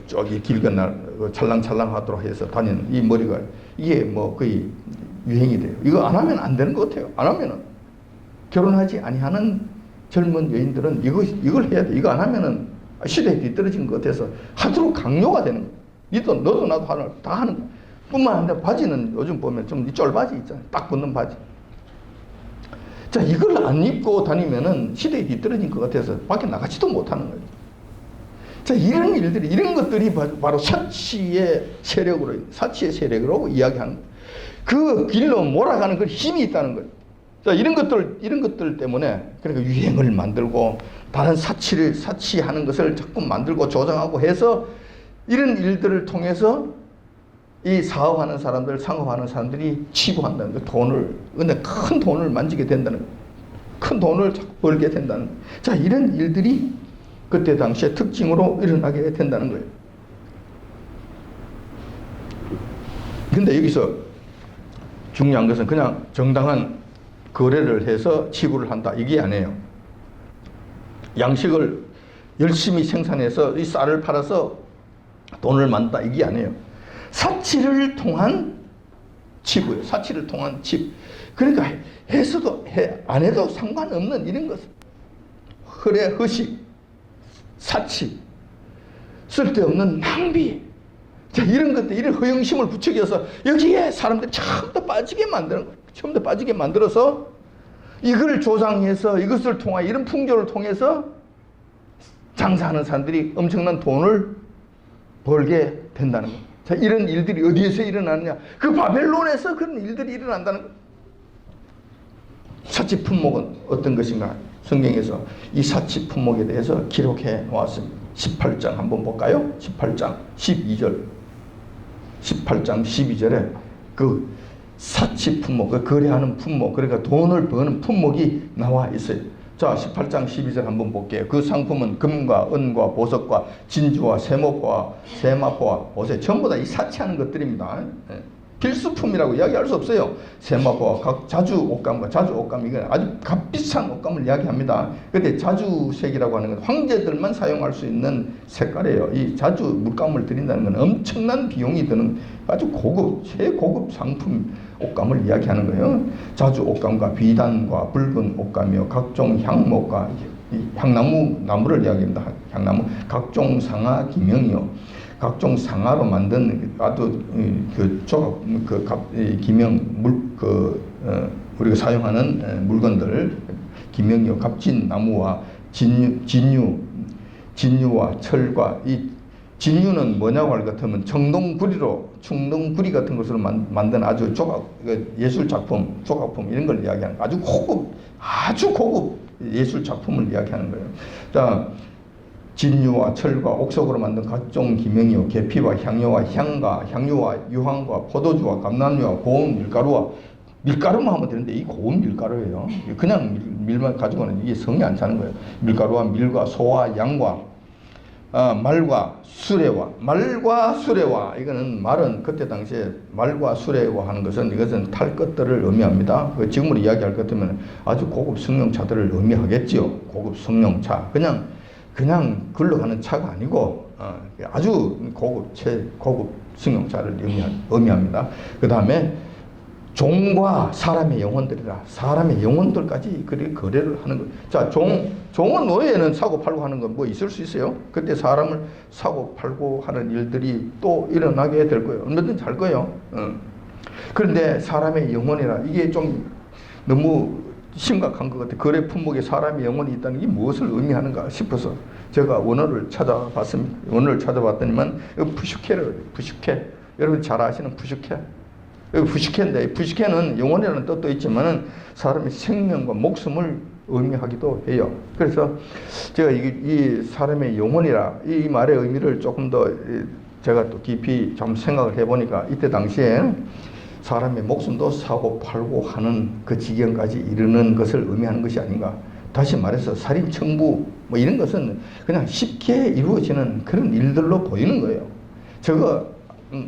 저기 길 건너 찰랑찰랑 하도록 해서 다니는 이 머리가 이게 거의 유행이 돼요. 이거 안 하면 안 되는 것 같아요. 안 하면은 결혼하지 아니하는 젊은 여인들은 이걸 해야 돼. 이거 안 하면은 시대에 뒤떨어진 것 같아서 하도록 강요가 되는 거예요. 너도 나도 다 하는 거예요. 뿐만 아니라 바지는 요즘 보면 좀 쫄바지 있잖아요. 딱 붙는 바지. 자, 이걸 안 입고 다니면은 시대에 뒤떨어진 것 같아서 밖에 나가지도 못하는 거예요. 자, 이런 것들이 바로 사치의 세력으로 이야기하는 거예요. 그 길로 몰아가는 그 힘이 있다는 거예요. 자, 이런 것들 때문에 그러니까 유행을 만들고 다른 사치하는 것을 자꾸 만들고 조장하고 해서 이런 일들을 통해서 이 사업하는 사람들, 상업하는 사람들이 치부한다는 거예요. 근데 큰 돈을 만지게 된다는 거예요. 큰 돈을 자꾸 벌게 된다는 거예요. 자, 이런 일들이 그때 당시에 특징으로 일어나게 된다는 거예요. 근데 여기서 중요한 것은 그냥 정당한 거래를 해서 치부를 한다, 이게 아니에요. 양식을 열심히 생산해서 이 쌀을 팔아서 돈을 만든다, 이게 아니에요. 사치를 통한 치부예요. 사치를 통한 칩. 그러니까 해서도 안 해도 상관없는 이런 것. 허식, 사치, 쓸데없는 낭비. 자, 이런 것들, 이런 허영심을 부추겨서 여기에 사람들이 처음부터 빠지게 만드는 거예요. 처음부터 빠지게 만들어서 이걸 조장해서 이것을 통해 이런 풍조를 통해서 장사하는 사람들이 엄청난 돈을 벌게 된다는 거예요. 자, 이런 일들이 어디에서 일어나느냐? 그 바벨론에서 그런 일들이 일어난다는 거예요. 사치 품목은 어떤 것인가? 성경에서 이 사치 품목에 대해서 기록해 놓았습니다. 18장 한번 볼까요? 18장 12절. 18장 12절에 그 사치 품목, 그 거래하는 품목, 그러니까 돈을 버는 품목이 나와 있어요. 자, 18장 12절 한번 볼게요. 그 상품은 금과 은과 보석과 진주와 세마포와 보세, 전부 다 이 사치하는 것들입니다. 필수품이라고 이야기할 수 없어요. 세마포와 각 자주 옷감, 이건 아주 값비싼 옷감을 이야기합니다. 근데 자주색이라고 하는 건 황제들만 사용할 수 있는 색깔이에요. 이 자주 물감을 들인다는 건 엄청난 비용이 드는 아주 최고급 상품 옷감을 이야기하는 거예요. 자주 옷감과 비단과 붉은 옷감이요, 각종 향목과 나무를 이야기합니다. 향나무, 각종 상아 기명이요, 각종 상아로 만든 아주 우리가 사용하는 물건들, 기명이요, 값진 나무와 진유와 철과, 이 진유는 뭐냐고 할 것 같으면 충동구리 같은 것으로 만든 아주 예술 작품, 조각품 이런 걸 이야기하는 아주 고급 예술 작품을 이야기하는 거예요. 자, 진유와 철과 옥석으로 만든 각종 기명이요, 계피와 향료와 향유와 유황과 포도주와 감람유와 고운 밀가루만 하면 되는데 이 고운 밀가루예요. 그냥 밀만 가지고는 이게 성이 안 차는 거예요. 밀가루와 밀과 소와 양과 말과 수레와 이거는 말은 그때 당시에 말과 수레와 하는 것은 이것은 탈 것들을 의미합니다. 지금으로 이야기할 것 같으면 아주 고급 승용차들을 의미하겠지요. 고급 승용차. 그냥 굴러가는 차가 아니고 아주 고급 승용차를 의미합니다. 그 다음에 종과 사람의 영혼들이라. 사람의 영혼들까지 거래를 하는 거예요. 자, 종은 외에는 사고 팔고 하는 건 뭐 있을 수 있어요? 그때 사람을 사고 팔고 하는 일들이 또 일어나게 될 거예요. 얼마든지 할 거예요. 그런데 사람의 영혼이라, 이게 좀 너무 심각한 것 같아요. 거래 품목에 사람의 영혼이 있다는 게 무엇을 의미하는가 싶어서 제가 원어를 찾아봤습니다. 원어를 찾아봤더니만 푸슈케. 여러분 잘 아시는 푸슈케. 푸슈케인데, 푸슈케는 영혼이라는 뜻도 있지만 사람의 생명과 목숨을 의미하기도 해요. 그래서 제가 이 사람의 영혼이라 이 말의 의미를 조금 더 제가 또 깊이 좀 생각을 해보니까 이때 당시에 사람의 목숨도 사고 팔고 하는 그 지경까지 이르는 것을 의미하는 것이 아닌가. 다시 말해서 살인, 청부 뭐 이런 것은 그냥 쉽게 이루어지는 그런 일들로 보이는 거예요. 저거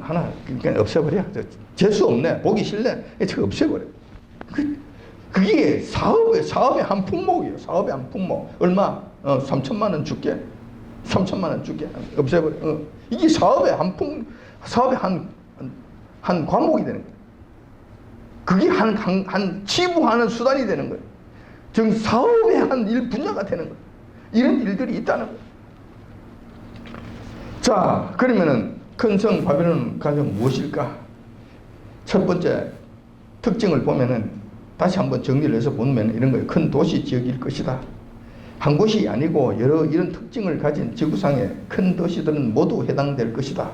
하나 그냥 없애버려. 재수 없네. 보기 싫네. 저거 없애버려. 그게 사업의 한 품목이에요. 사업의 한 품목. 얼마? 3천만 원 줄게. 3천만 원 줄게. 없애버려. 이게 사업의 한 과목이 되는 거예요. 그게 한 치부하는 수단이 되는 거예요. 즉 사업의 한 분야가 되는 거예요. 이런 일들이 있다는 거예요. 자, 그러면은 큰 성 바벨론 가정 무엇일까? 첫 번째 특징을 보면은 다시 한번 정리를 해서 보면 이런 거예요. 큰 도시 지역일 것이다. 한 곳이 아니고 여러 이런 특징을 가진 지구상의 큰 도시들은 모두 해당될 것이다.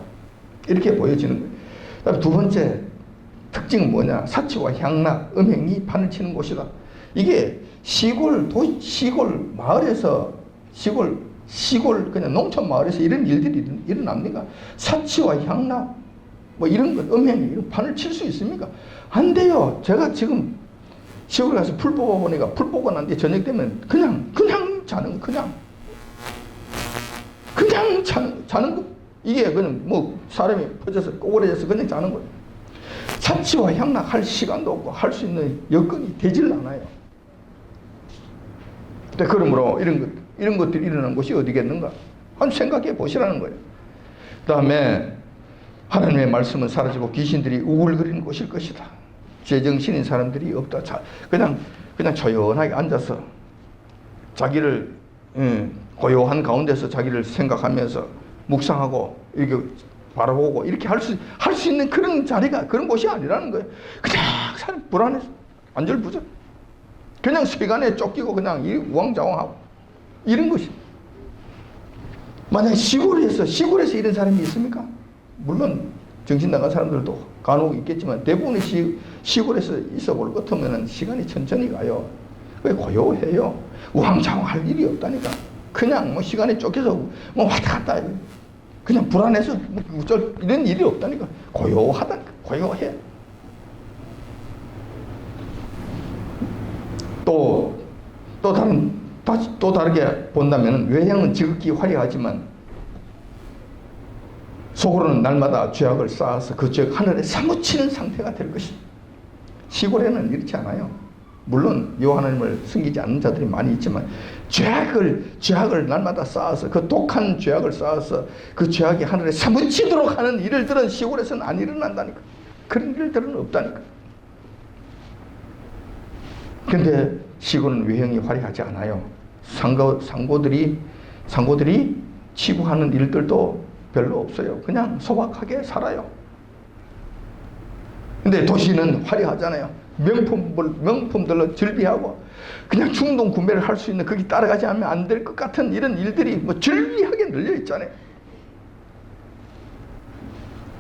이렇게 보여지는 거예요. 그다음 두 번째 특징은 뭐냐? 사치와 향락, 음행이 판을 치는 곳이다. 이게 시골 마을에서 시골 그냥 농촌 마을에서 이런 일들이 일어납니까? 사치와 향락 뭐 이런 것, 음행이 이런 판을 칠 수 있습니까? 안 돼요. 제가 지금 시골 가서 풀 뽑아 보니까 풀 뽑고 난 뒤에 저녁 되면 그냥 자는 거, 그냥 자는 거. 이게 그냥 뭐 사람이 퍼져서 꼬그려져서 그냥 자는 거예요. 사치와 향락 할 시간도 없고 할 수 있는 여건이 되질 않아요. 그러므로 이런 것들이 일어나는 곳이 어디겠는가? 한번 생각해 보시라는 거예요. 그 다음에 하나님의 말씀은 사라지고 귀신들이 우글거리는 곳일 것이다. 제정신인 사람들이 없다. 그냥 조용하게 앉아서 자기를 고요한 가운데서 자기를 생각하면서 묵상하고 이렇게 바라보고 이렇게 할 수 있는 그런 자리가 그런 곳이 아니라는 거예요. 그냥 사람 불안해서 안절부절 그냥 세간에 쫓기고 그냥 우왕좌왕하고 이런 것이. 만약 시골에서 이런 사람이 있습니까? 물론 정신 나간 사람들도 간혹 있겠지만 대부분의 시골에서 있어 볼 것 같으면 시간이 천천히 가요. 고요해요. 우왕좌왕할 일이 없다니까. 그냥 뭐 시간에 쫓겨서 뭐 왔다 갔다 해요. 그냥 불안해서 뭐 이런 일이 없다니까. 고요하다니까. 고요해. 또 다르게 본다면 외형은 지극히 화려하지만 속으로는 날마다 죄악을 쌓아서 그 죄악 하늘에 사무치는 상태가 될 것이다. 시골에는 이렇지 않아요. 물론 여호와 하나님을 숨기지 않는 자들이 많이 있지만 죄악을 날마다 쌓아서 그 독한 죄악을 쌓아서 그 죄악이 하늘에 사무치도록 하는 일들은 시골에서는 안 일어난다니까. 그런 일들은 없다니까. 근데 시골은 외형이 화려하지 않아요. 상고들이 치부하는 일들도 별로 없어요. 그냥 소박하게 살아요. 근데 도시는 화려하잖아요. 명품들로 즐비하고 그냥 충동 구매를 할 수 있는 거기 따라가지 않으면 안 될 것 같은 이런 일들이 뭐 즐비하게 널려 있잖아요.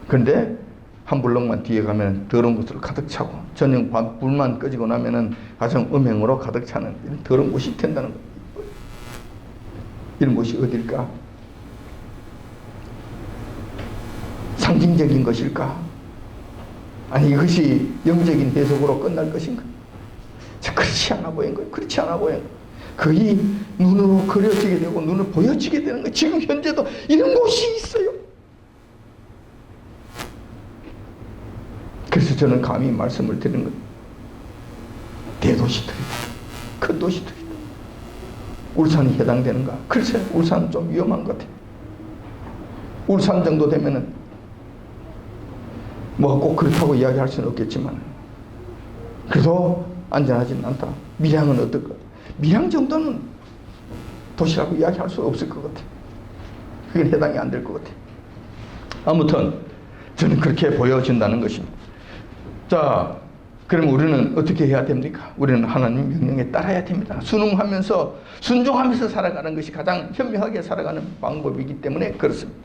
그런데 한 블록만 뒤에 가면 더러운 것으로 가득 차고 저녁 불만 꺼지고 나면은 가정 음행으로 가득 차는 이런 더러운 곳이 된다는 거예요. 이런 곳이 어딜까? 상징적인 것일까? 아니 이것이 영적인 해석으로 끝날 것인가? 그렇지 않아 보이는 거예요. 그렇지 않아 보이는 거예요. 거의 눈으로 그려지게 되고 눈으로 보여지게 되는 거예요. 지금 현재도 이런 곳이 있어요. 그래서 저는 감히 말씀을 드리는 거예요. 대도시들이다. 큰 도시들이다. 울산이 해당되는가? 글쎄, 울산은 좀 위험한 것 같아요. 울산 정도 되면은 뭐 꼭 그렇다고 이야기할 수는 없겠지만 그래도 안전하지는 않다. 밀양은 어떨까? 밀양 정도는 도시라고 이야기할 수 없을 것 같아요. 그건 해당이 안 될 것 같아요. 아무튼 저는 그렇게 보여진다는 것입니다. 자, 그럼 우리는 어떻게 해야 됩니까? 우리는 하나님 명령에 따라야 됩니다. 순종하면서 살아가는 것이 가장 현명하게 살아가는 방법이기 때문에 그렇습니다.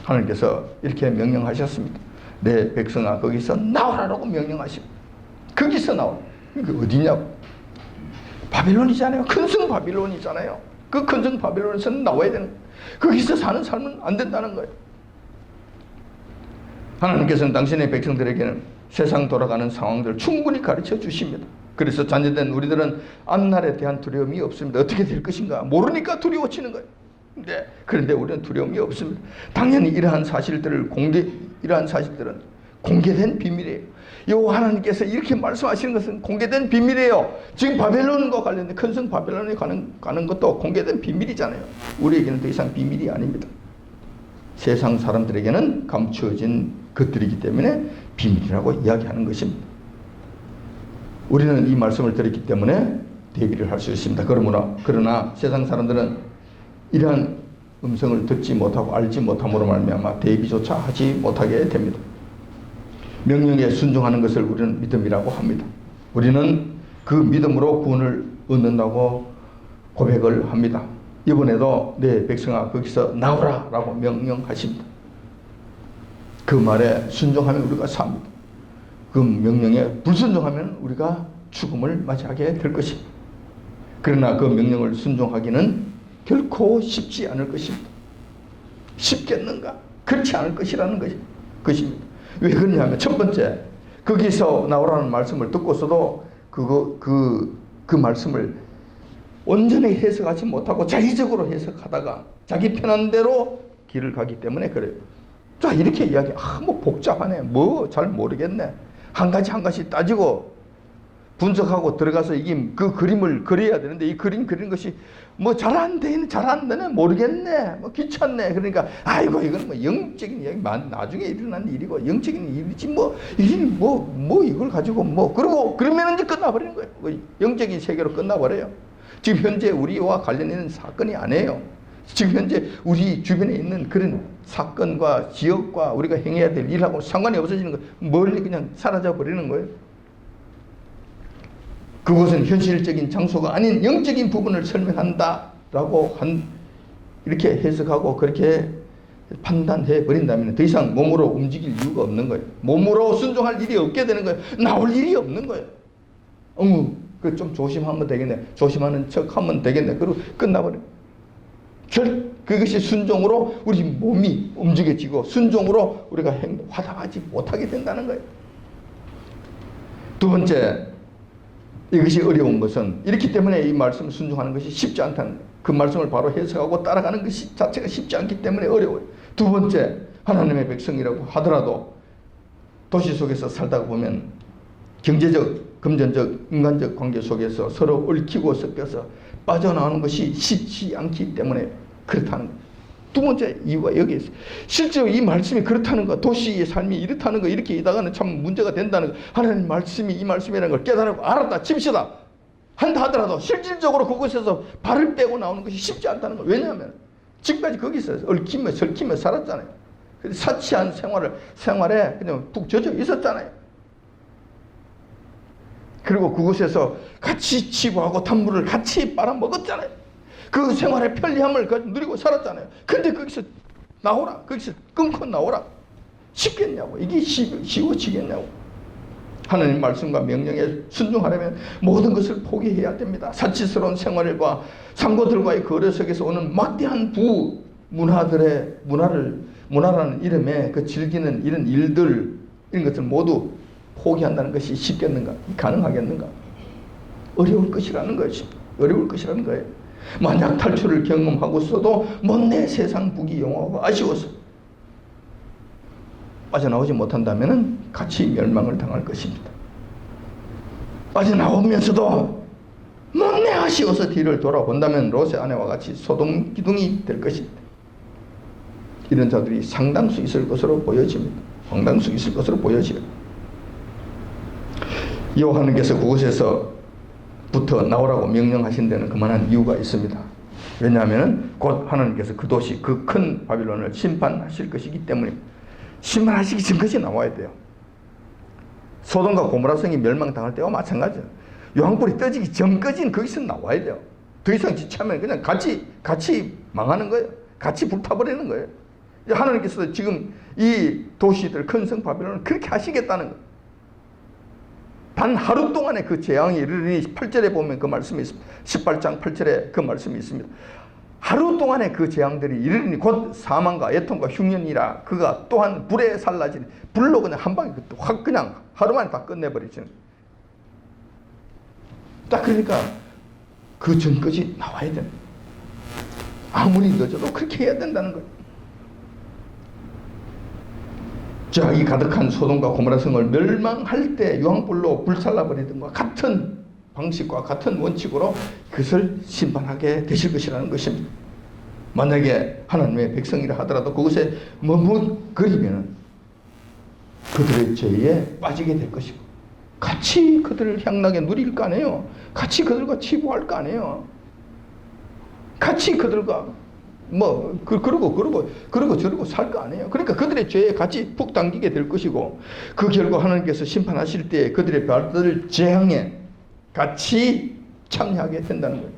하나님께서 이렇게 명령하셨습니다. 내 백성아 거기서 나오라라고 명령하십니다. 거기서 나오라. 이게 어디냐고. 바빌론이잖아요. 큰성 바빌론이잖아요. 그 큰성 바빌론에서는 나와야 되는 거예요. 거기서 사는 삶은 안 된다는 거예요. 하나님께서는 당신의 백성들에게는 세상 돌아가는 상황들을 충분히 가르쳐 주십니다. 그래서 자녀된 우리들은 앞날에 대한 두려움이 없습니다. 어떻게 될 것인가 모르니까 두려워지는 거예요. 그런데 우리는 두려움이 없습니다. 당연히 이러한 사실들은 공개된 비밀이에요. 요 하나님께서 이렇게 말씀하시는 것은 공개된 비밀이에요. 지금 바벨론과 관련된 큰성 바벨론에 가는 것도 공개된 비밀이잖아요. 우리에게는 더 이상 비밀이 아닙니다. 세상 사람들에게는 감추어진 것들이기 때문에 비밀이라고 이야기하는 것입니다. 우리는 이 말씀을 들었기 때문에 대비를 할 수 있습니다. 그러나 세상 사람들은 이러한 음성을 듣지 못하고 알지 못함으로 말미암아 대비조차 하지 못하게 됩니다. 명령에 순종하는 것을 우리는 믿음이라고 합니다. 우리는 그 믿음으로 구원을 얻는다고 고백을 합니다. 이번에도 내 백성아 거기서 나오라 라고 명령하십니다. 그 말에 순종하면 우리가 삽니다. 그 명령에 불순종하면 우리가 죽음을 맞이하게 될 것입니다. 그러나 그 명령을 순종하기는 결코 쉽지 않을 것입니다. 쉽겠는가? 그렇지 않을 것이라는 것입니다. 왜 그러냐면 첫 번째, 거기서 나오라는 말씀을 듣고서도 그 말씀을 온전히 해석하지 못하고 자의적으로 해석하다가 자기 편한 대로 길을 가기 때문에 그래요. 자, 이렇게 뭐 복잡하네. 뭐 잘 모르겠네. 한 가지 따지고 분석하고 들어가서 이게 그 그림을 그려야 되는데 이 그림 그리는 것이 뭐 잘 안 되네 모르겠네 뭐 귀찮네. 그러니까 아이고 이건 뭐 영적인 이야기 나중에 일어난 일이고 영적인 일이지 뭐 이걸 가지고 뭐 그러면 이제 끝나버리는 거예요. 뭐 영적인 세계로 끝나버려요. 지금 현재 우리와 관련 있는 사건이 아니에요. 지금 현재 우리 주변에 있는 그런 사건과 지역과 우리가 행해야 될 일하고 상관이 없어지는 거예요. 멀리 그냥 사라져 버리는 거예요. 그것은 현실적인 장소가 아닌 영적인 부분을 설명한다라고 이렇게 해석하고 그렇게 판단해 버린다면 더 이상 몸으로 움직일 이유가 없는 거예요. 몸으로 순종할 일이 없게 되는 거예요. 나올 일이 없는 거예요. 그 좀 조심하면 되겠네. 조심하는 척하면 되겠네. 그리고 끝나버려요. 그것이 순종으로 우리 몸이 움직여지고 순종으로 우리가 화답하지 못하게 된다는 거예요. 두 번째, 이것이 어려운 것은 이렇기 때문에 이 말씀을 순종하는 것이 쉽지 않다는 거예요. 그 말씀을 바로 해석하고 따라가는 것이 자체가 쉽지 않기 때문에 어려워요. 두 번째, 하나님의 백성이라고 하더라도 도시 속에서 살다가 보면 경제적, 금전적, 인간적 관계 속에서 서로 얽히고 섞여서 빠져나오는 것이 쉽지 않기 때문에 그렇다는 거예요. 두 번째 이유가 여기에 있어요. 실제로 이 말씀이 그렇다는 거, 도시의 삶이 이렇다는 거, 이렇게 이다가는 참 문제가 된다는 거, 하나님 말씀이 이 말씀이라는 걸 깨달고 알았다, 칩시다 한다 하더라도 실질적으로 그곳에서 발을 빼고 나오는 것이 쉽지 않다는 거예요. 왜냐하면 지금까지 거기서 얽히며 설키며 살았잖아요. 사치한 생활에 그냥 푹 젖어 있었잖아요. 그리고 그곳에서 같이 치부하고 탐물을 같이 빨아먹었잖아요. 그 생활의 편리함을 누리고 살았잖아요. 근데 거기서 나오라. 거기서 끊고 나오라. 쉽겠냐고. 이게 쉬워지겠냐고. 하나님 말씀과 명령에 순종하려면 모든 것을 포기해야 됩니다. 사치스러운 생활과 상고들과의 거래 속에서 오는 막대한 문화라는 이름에 그 즐기는 이런 일들, 이런 것을 모두 포기한다는 것이 쉽겠는가? 가능하겠는가? 어려울 것이라는 것입니다. 어려울 것이라는 거예요. 만약 탈출을 경험하고서도 못내 세상 부귀영화가 아쉬워서 빠져나오지 못한다면 같이 멸망을 당할 것입니다. 빠져나오면서도 못내 아쉬워서 뒤를 돌아본다면 롯의 아내와 같이 소동 기둥이 될 것입니다. 이런 자들이 상당수 있을 것으로 보여집니다. 상당수 있을 것으로 보여져요. 여호와 하나님께서 그곳에서부터 나오라고 명령하신 데는 그만한 이유가 있습니다. 왜냐하면 곧 하나님께서 그 도시, 그 큰 바빌론을 심판하실 것이기 때문에 심판하시기 전까지 나와야 돼요. 소돔과 고모라 성이 멸망당할 때와 마찬가지예요. 유황불이 떠지기 전까지는 거기서 나와야 돼요. 더 이상 지체하면 그냥 같이 망하는 거예요. 같이 불타버리는 거예요. 하나님께서 지금 이 도시들 큰 성 바빌론을 그렇게 하시겠다는 거예요. 단 하루 동안에 그 재앙이 이르르니 8절에 보면 그 말씀이 있습니다. 18장 8절에 그 말씀이 있습니다. 하루 동안에 그 재앙들이 이르르니 곧 사망과 애통과 흉년이라 그가 또한 불에 살라지니 불로 그냥 한 방에 확 그냥 하루 만에 다 끝내버리시는 거예요. 딱 그러니까 그 전까지 나와야 됩니다. 아무리 늦어도 그렇게 해야 된다는 거예요. 자, 이 가득한 소돔과 고모라 성을 멸망할 때 유황불로 불살라버리던 것과 같은 방식과 같은 원칙으로 그것을 심판하게 되실 것이라는 것입니다. 만약에 하나님의 백성이라 하더라도 그것에 머뭇거리면 그들의 죄에 빠지게 될 것이고 같이 그들을 향락에 누릴 거 아니에요. 같이 그들과 치부할 거 아니에요. 같이 그들과 그러고 저러고 살 거 아니에요. 그러니까 그들의 죄에 같이 푹 당기게 될 것이고 그 결과 하나님께서 심판하실 때 그들의 받을 재앙에 같이 참여하게 된다는 거예요.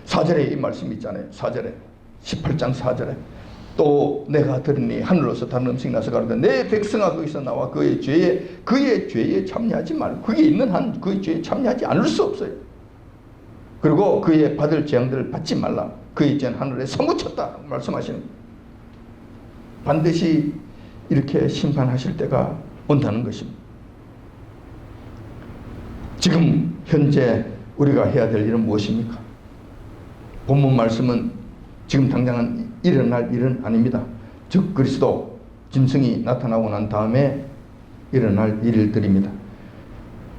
4절에 이 말씀이 있잖아요. 4절에 18장 4절에 또 내가 들으니 하늘로서 다른 음식 나서 가로되 내 백성아 거기서 나와 그의 죄에 참여하지 말고 그게 있는 한 그의 죄에 참여하지 않을 수 없어요. 그리고 그의 받을 재앙들을 받지 말라. 그의 죄는 하늘에 사무쳤다 말씀하시는 거예요. 반드시 이렇게 심판하실 때가 온다는 것입니다. 지금 현재 우리가 해야 될 일은 무엇입니까? 본문 말씀은 지금 당장은 일어날 일은 아닙니다. 즉 그리스도 짐승이 나타나고 난 다음에 일어날 일들입니다.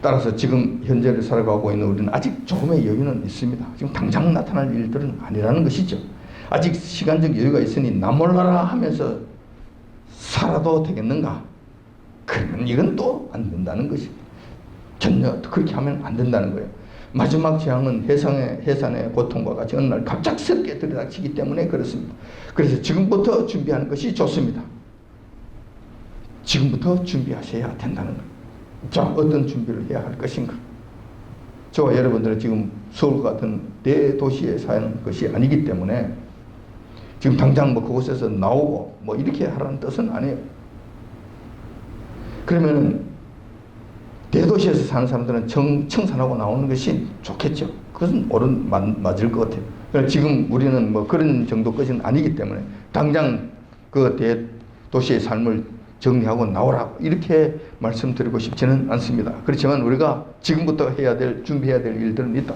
따라서 지금 현재를 살아가고 있는 우리는 아직 조금의 여유는 있습니다. 지금 당장 나타날 일들은 아니라는 것이죠. 아직 시간적 여유가 있으니 나 몰라라 하면서 살아도 되겠는가? 그러면 이건 또 안 된다는 것입니다. 전혀 그렇게 하면 안 된다는 거예요. 마지막 재앙은 해산의 고통과 같이 어느 날 갑작스럽게 들이닥치기 때문에 그렇습니다. 그래서 지금부터 준비하는 것이 좋습니다. 지금부터 준비하셔야 된다는 거예요. 자, 어떤 준비를 해야 할 것인가? 저와 여러분들은 지금 서울 같은 대도시에 사는 것이 아니기 때문에 지금 당장 그곳에서 나오고 이렇게 하라는 뜻은 아니에요. 그러면 대도시에서 사는 사람들은 청산하고 나오는 것이 좋겠죠. 그것은 맞을 것 같아요. 그러니까 지금 우리는 그런 정도까지는 아니기 때문에 당장 그 대도시의 삶을 정리하고 나오라 이렇게 말씀드리고 싶지는 않습니다. 그렇지만 우리가 지금부터 준비해야 될 일들은 있다.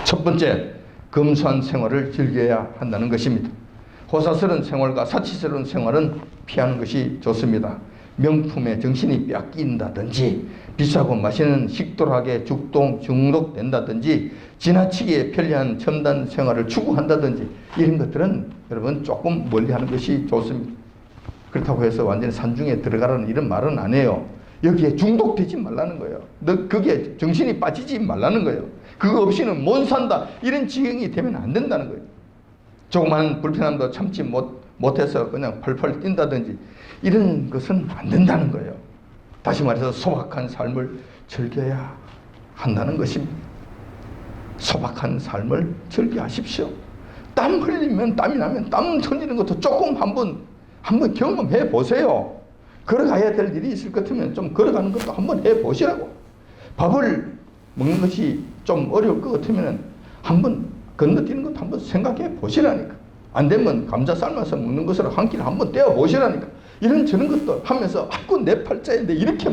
첫 번째, 검소한 생활을 즐겨야 한다는 것입니다. 호사스러운 생활과 사치스러운 생활은 피하는 것이 좋습니다. 명품에 정신이 뺏긴다든지 비싸고 맛있는 식도락에 중독된다든지 지나치게 편리한 첨단 생활을 추구한다든지 이런 것들은 여러분 조금 멀리하는 것이 좋습니다. 그렇다고 해서 완전히 산중에 들어가라는 이런 말은 안 해요. 여기에 중독되지 말라는 거예요. 거기에 정신이 빠지지 말라는 거예요. 그거 없이는 못 산다. 이런 지경이 되면 안 된다는 거예요. 조그만 불편함도 참지 못해서 그냥 펄펄 뛴다든지 이런 것은 안 된다는 거예요. 다시 말해서 소박한 삶을 즐겨야 한다는 것입니다. 소박한 삶을 즐겨하십시오. 땀 흘리면 땀이 나면 땀 흘리는 것도 조금 한번 경험해 보세요. 걸어가야 될 일이 있을 것 같으면 좀 걸어가는 것도 한번 해 보시라고. 밥을 먹는 것이 좀 어려울 것 같으면 한번 건너뛰는 것도 한번 생각해 보시라니까. 안 되면 감자 삶아서 먹는 것으로 한 끼를 한번 떼어 보시라니까. 이런 저런 것도 하면서 아이고 내 팔자인데 이렇게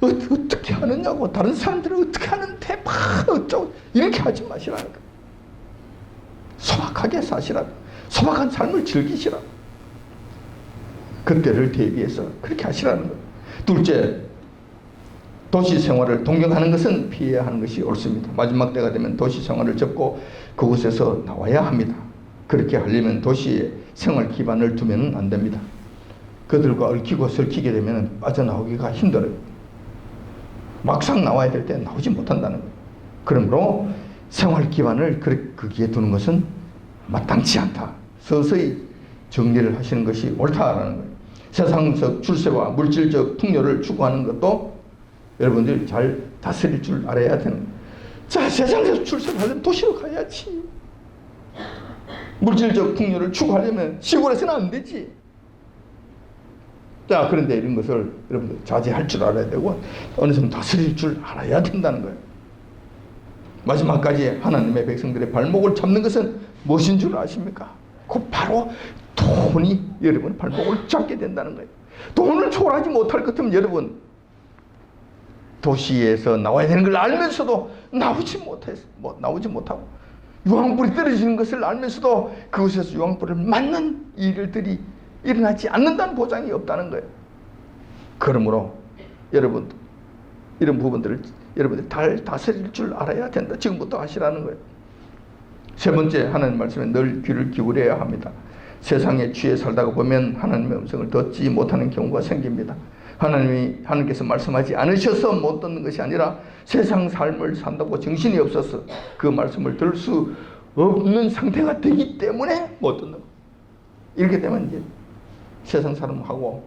어떻게 하느냐고 다른 사람들은 어떻게 하는데 막 어쩌고 이렇게 하지 마시라니까. 소박하게 사시라. 소박한 삶을 즐기시라. 그때를 대비해서 그렇게 하시라는 거예요. 둘째, 도시 생활을 동경하는 것은 피해야 하는 것이 옳습니다. 마지막 때가 되면 도시 생활을 접고 그곳에서 나와야 합니다. 그렇게 하려면 도시에 생활 기반을 두면 안 됩니다. 그들과 얽히고 설키게 되면 빠져나오기가 힘들어요. 막상 나와야 될 때 나오지 못한다는 거예요. 그러므로 생활 기반을 거기에 두는 것은 마땅치 않다. 서서히 정리를 하시는 것이 옳다라는 거예요. 세상적 출세와 물질적 풍요를 추구하는 것도 여러분들이 잘 다스릴 줄 알아야 되는 거예요. 자, 세상에서 출세를 하려면 도시로 가야지. 물질적 풍요를 추구하려면 시골에서는 안 되지. 자, 그런데 이런 것을 여러분들 자제할 줄 알아야 되고 어느 정도 다스릴 줄 알아야 된다는 거예요. 마지막까지 하나님의 백성들의 발목을 잡는 것은 무엇인 줄 아십니까? 그 바로 돈이 여러분 발목을 잡게 된다는 거예요. 돈을 초월하지 못할 것 같으면 여러분 도시에서 나와야 되는 걸 알면서도 나오지 못하고 유황불이 떨어지는 것을 알면서도 그곳에서 유황불을 맞는 일들이 일어나지 않는다는 보장이 없다는 거예요. 그러므로 여러분 이런 부분들을 여러분들이 잘 다스릴 줄 알아야 된다. 지금부터 하시라는 거예요. 세 번째, 하나님 말씀에 늘 귀를 기울여야 합니다. 세상에 취해 살다가 보면 하나님의 음성을 듣지 못하는 경우가 생깁니다. 하나님께서 말씀하지 않으셔서 못 듣는 것이 아니라 세상 삶을 산다고 정신이 없어서 그 말씀을 들을 수 없는 상태가 되기 때문에 못 듣는 거예요. 이렇게 되면 이제 세상 사람하고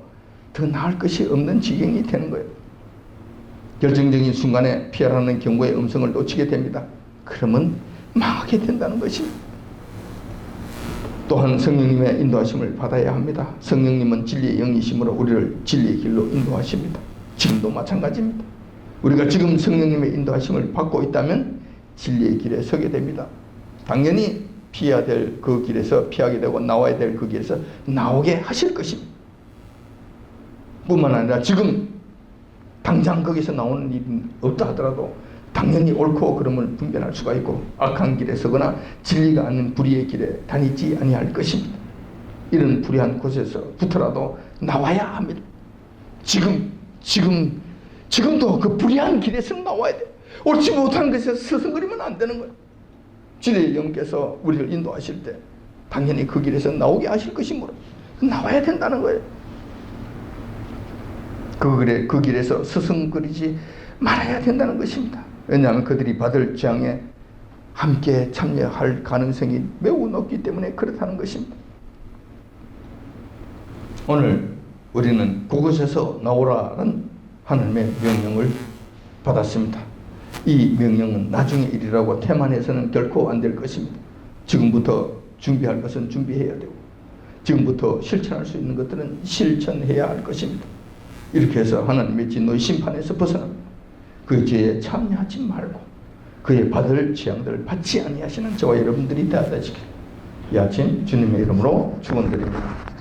더 나을 것이 없는 지경이 되는 거예요. 결정적인 순간에 피하라는 경고의 음성을 놓치게 됩니다. 그러면 망하게 된다는 것입니다. 또한 성령님의 인도하심을 받아야 합니다. 성령님은 진리의 영이심으로 우리를 진리의 길로 인도하십니다. 지금도 마찬가지입니다. 우리가 지금 성령님의 인도하심을 받고 있다면 진리의 길에 서게 됩니다. 당연히 피해야 될 그 길에서 피하게 되고 나와야 될 그 길에서 나오게 하실 것입니다. 뿐만 아니라 지금 당장 거기서 나오는 일은 없다 하더라도 당연히 옳고 그름을 분별할 수가 있고 악한 길에 서거나 진리가 아닌 불의의 길에 다니지 아니할 것입니다. 이런 불의한 곳에서부터라도 나와야 합니다. 지금도 그 불의한 길에서 나와야 돼. 옳지 못한 것에서 서성거리면 안 되는 거예요. 진리의 영께서 우리를 인도하실 때 당연히 그 길에서 나오게 하실 것이므로 나와야 된다는 거예요. 그 길에서 서성거리지 말아야 된다는 것입니다. 왜냐하면 그들이 받을 재앙에 함께 참여할 가능성이 매우 높기 때문에 그렇다는 것입니다. 오늘 우리는 그곳에서 나오라는 하나님의 명령을 받았습니다. 이 명령은 나중의 일이라고 태만해서는 결코 안 될 것입니다. 지금부터 준비할 것은 준비해야 되고 지금부터 실천할 수 있는 것들은 실천해야 할 것입니다. 이렇게 해서 하나님의 진노의 심판에서 벗어납니다. 그 죄에 참여하지 말고 그의 받을 재앙들을 받지 아니하시는 저와 여러분들이 되어야 되시길 이 아침 주님의 이름으로 축원드립니다.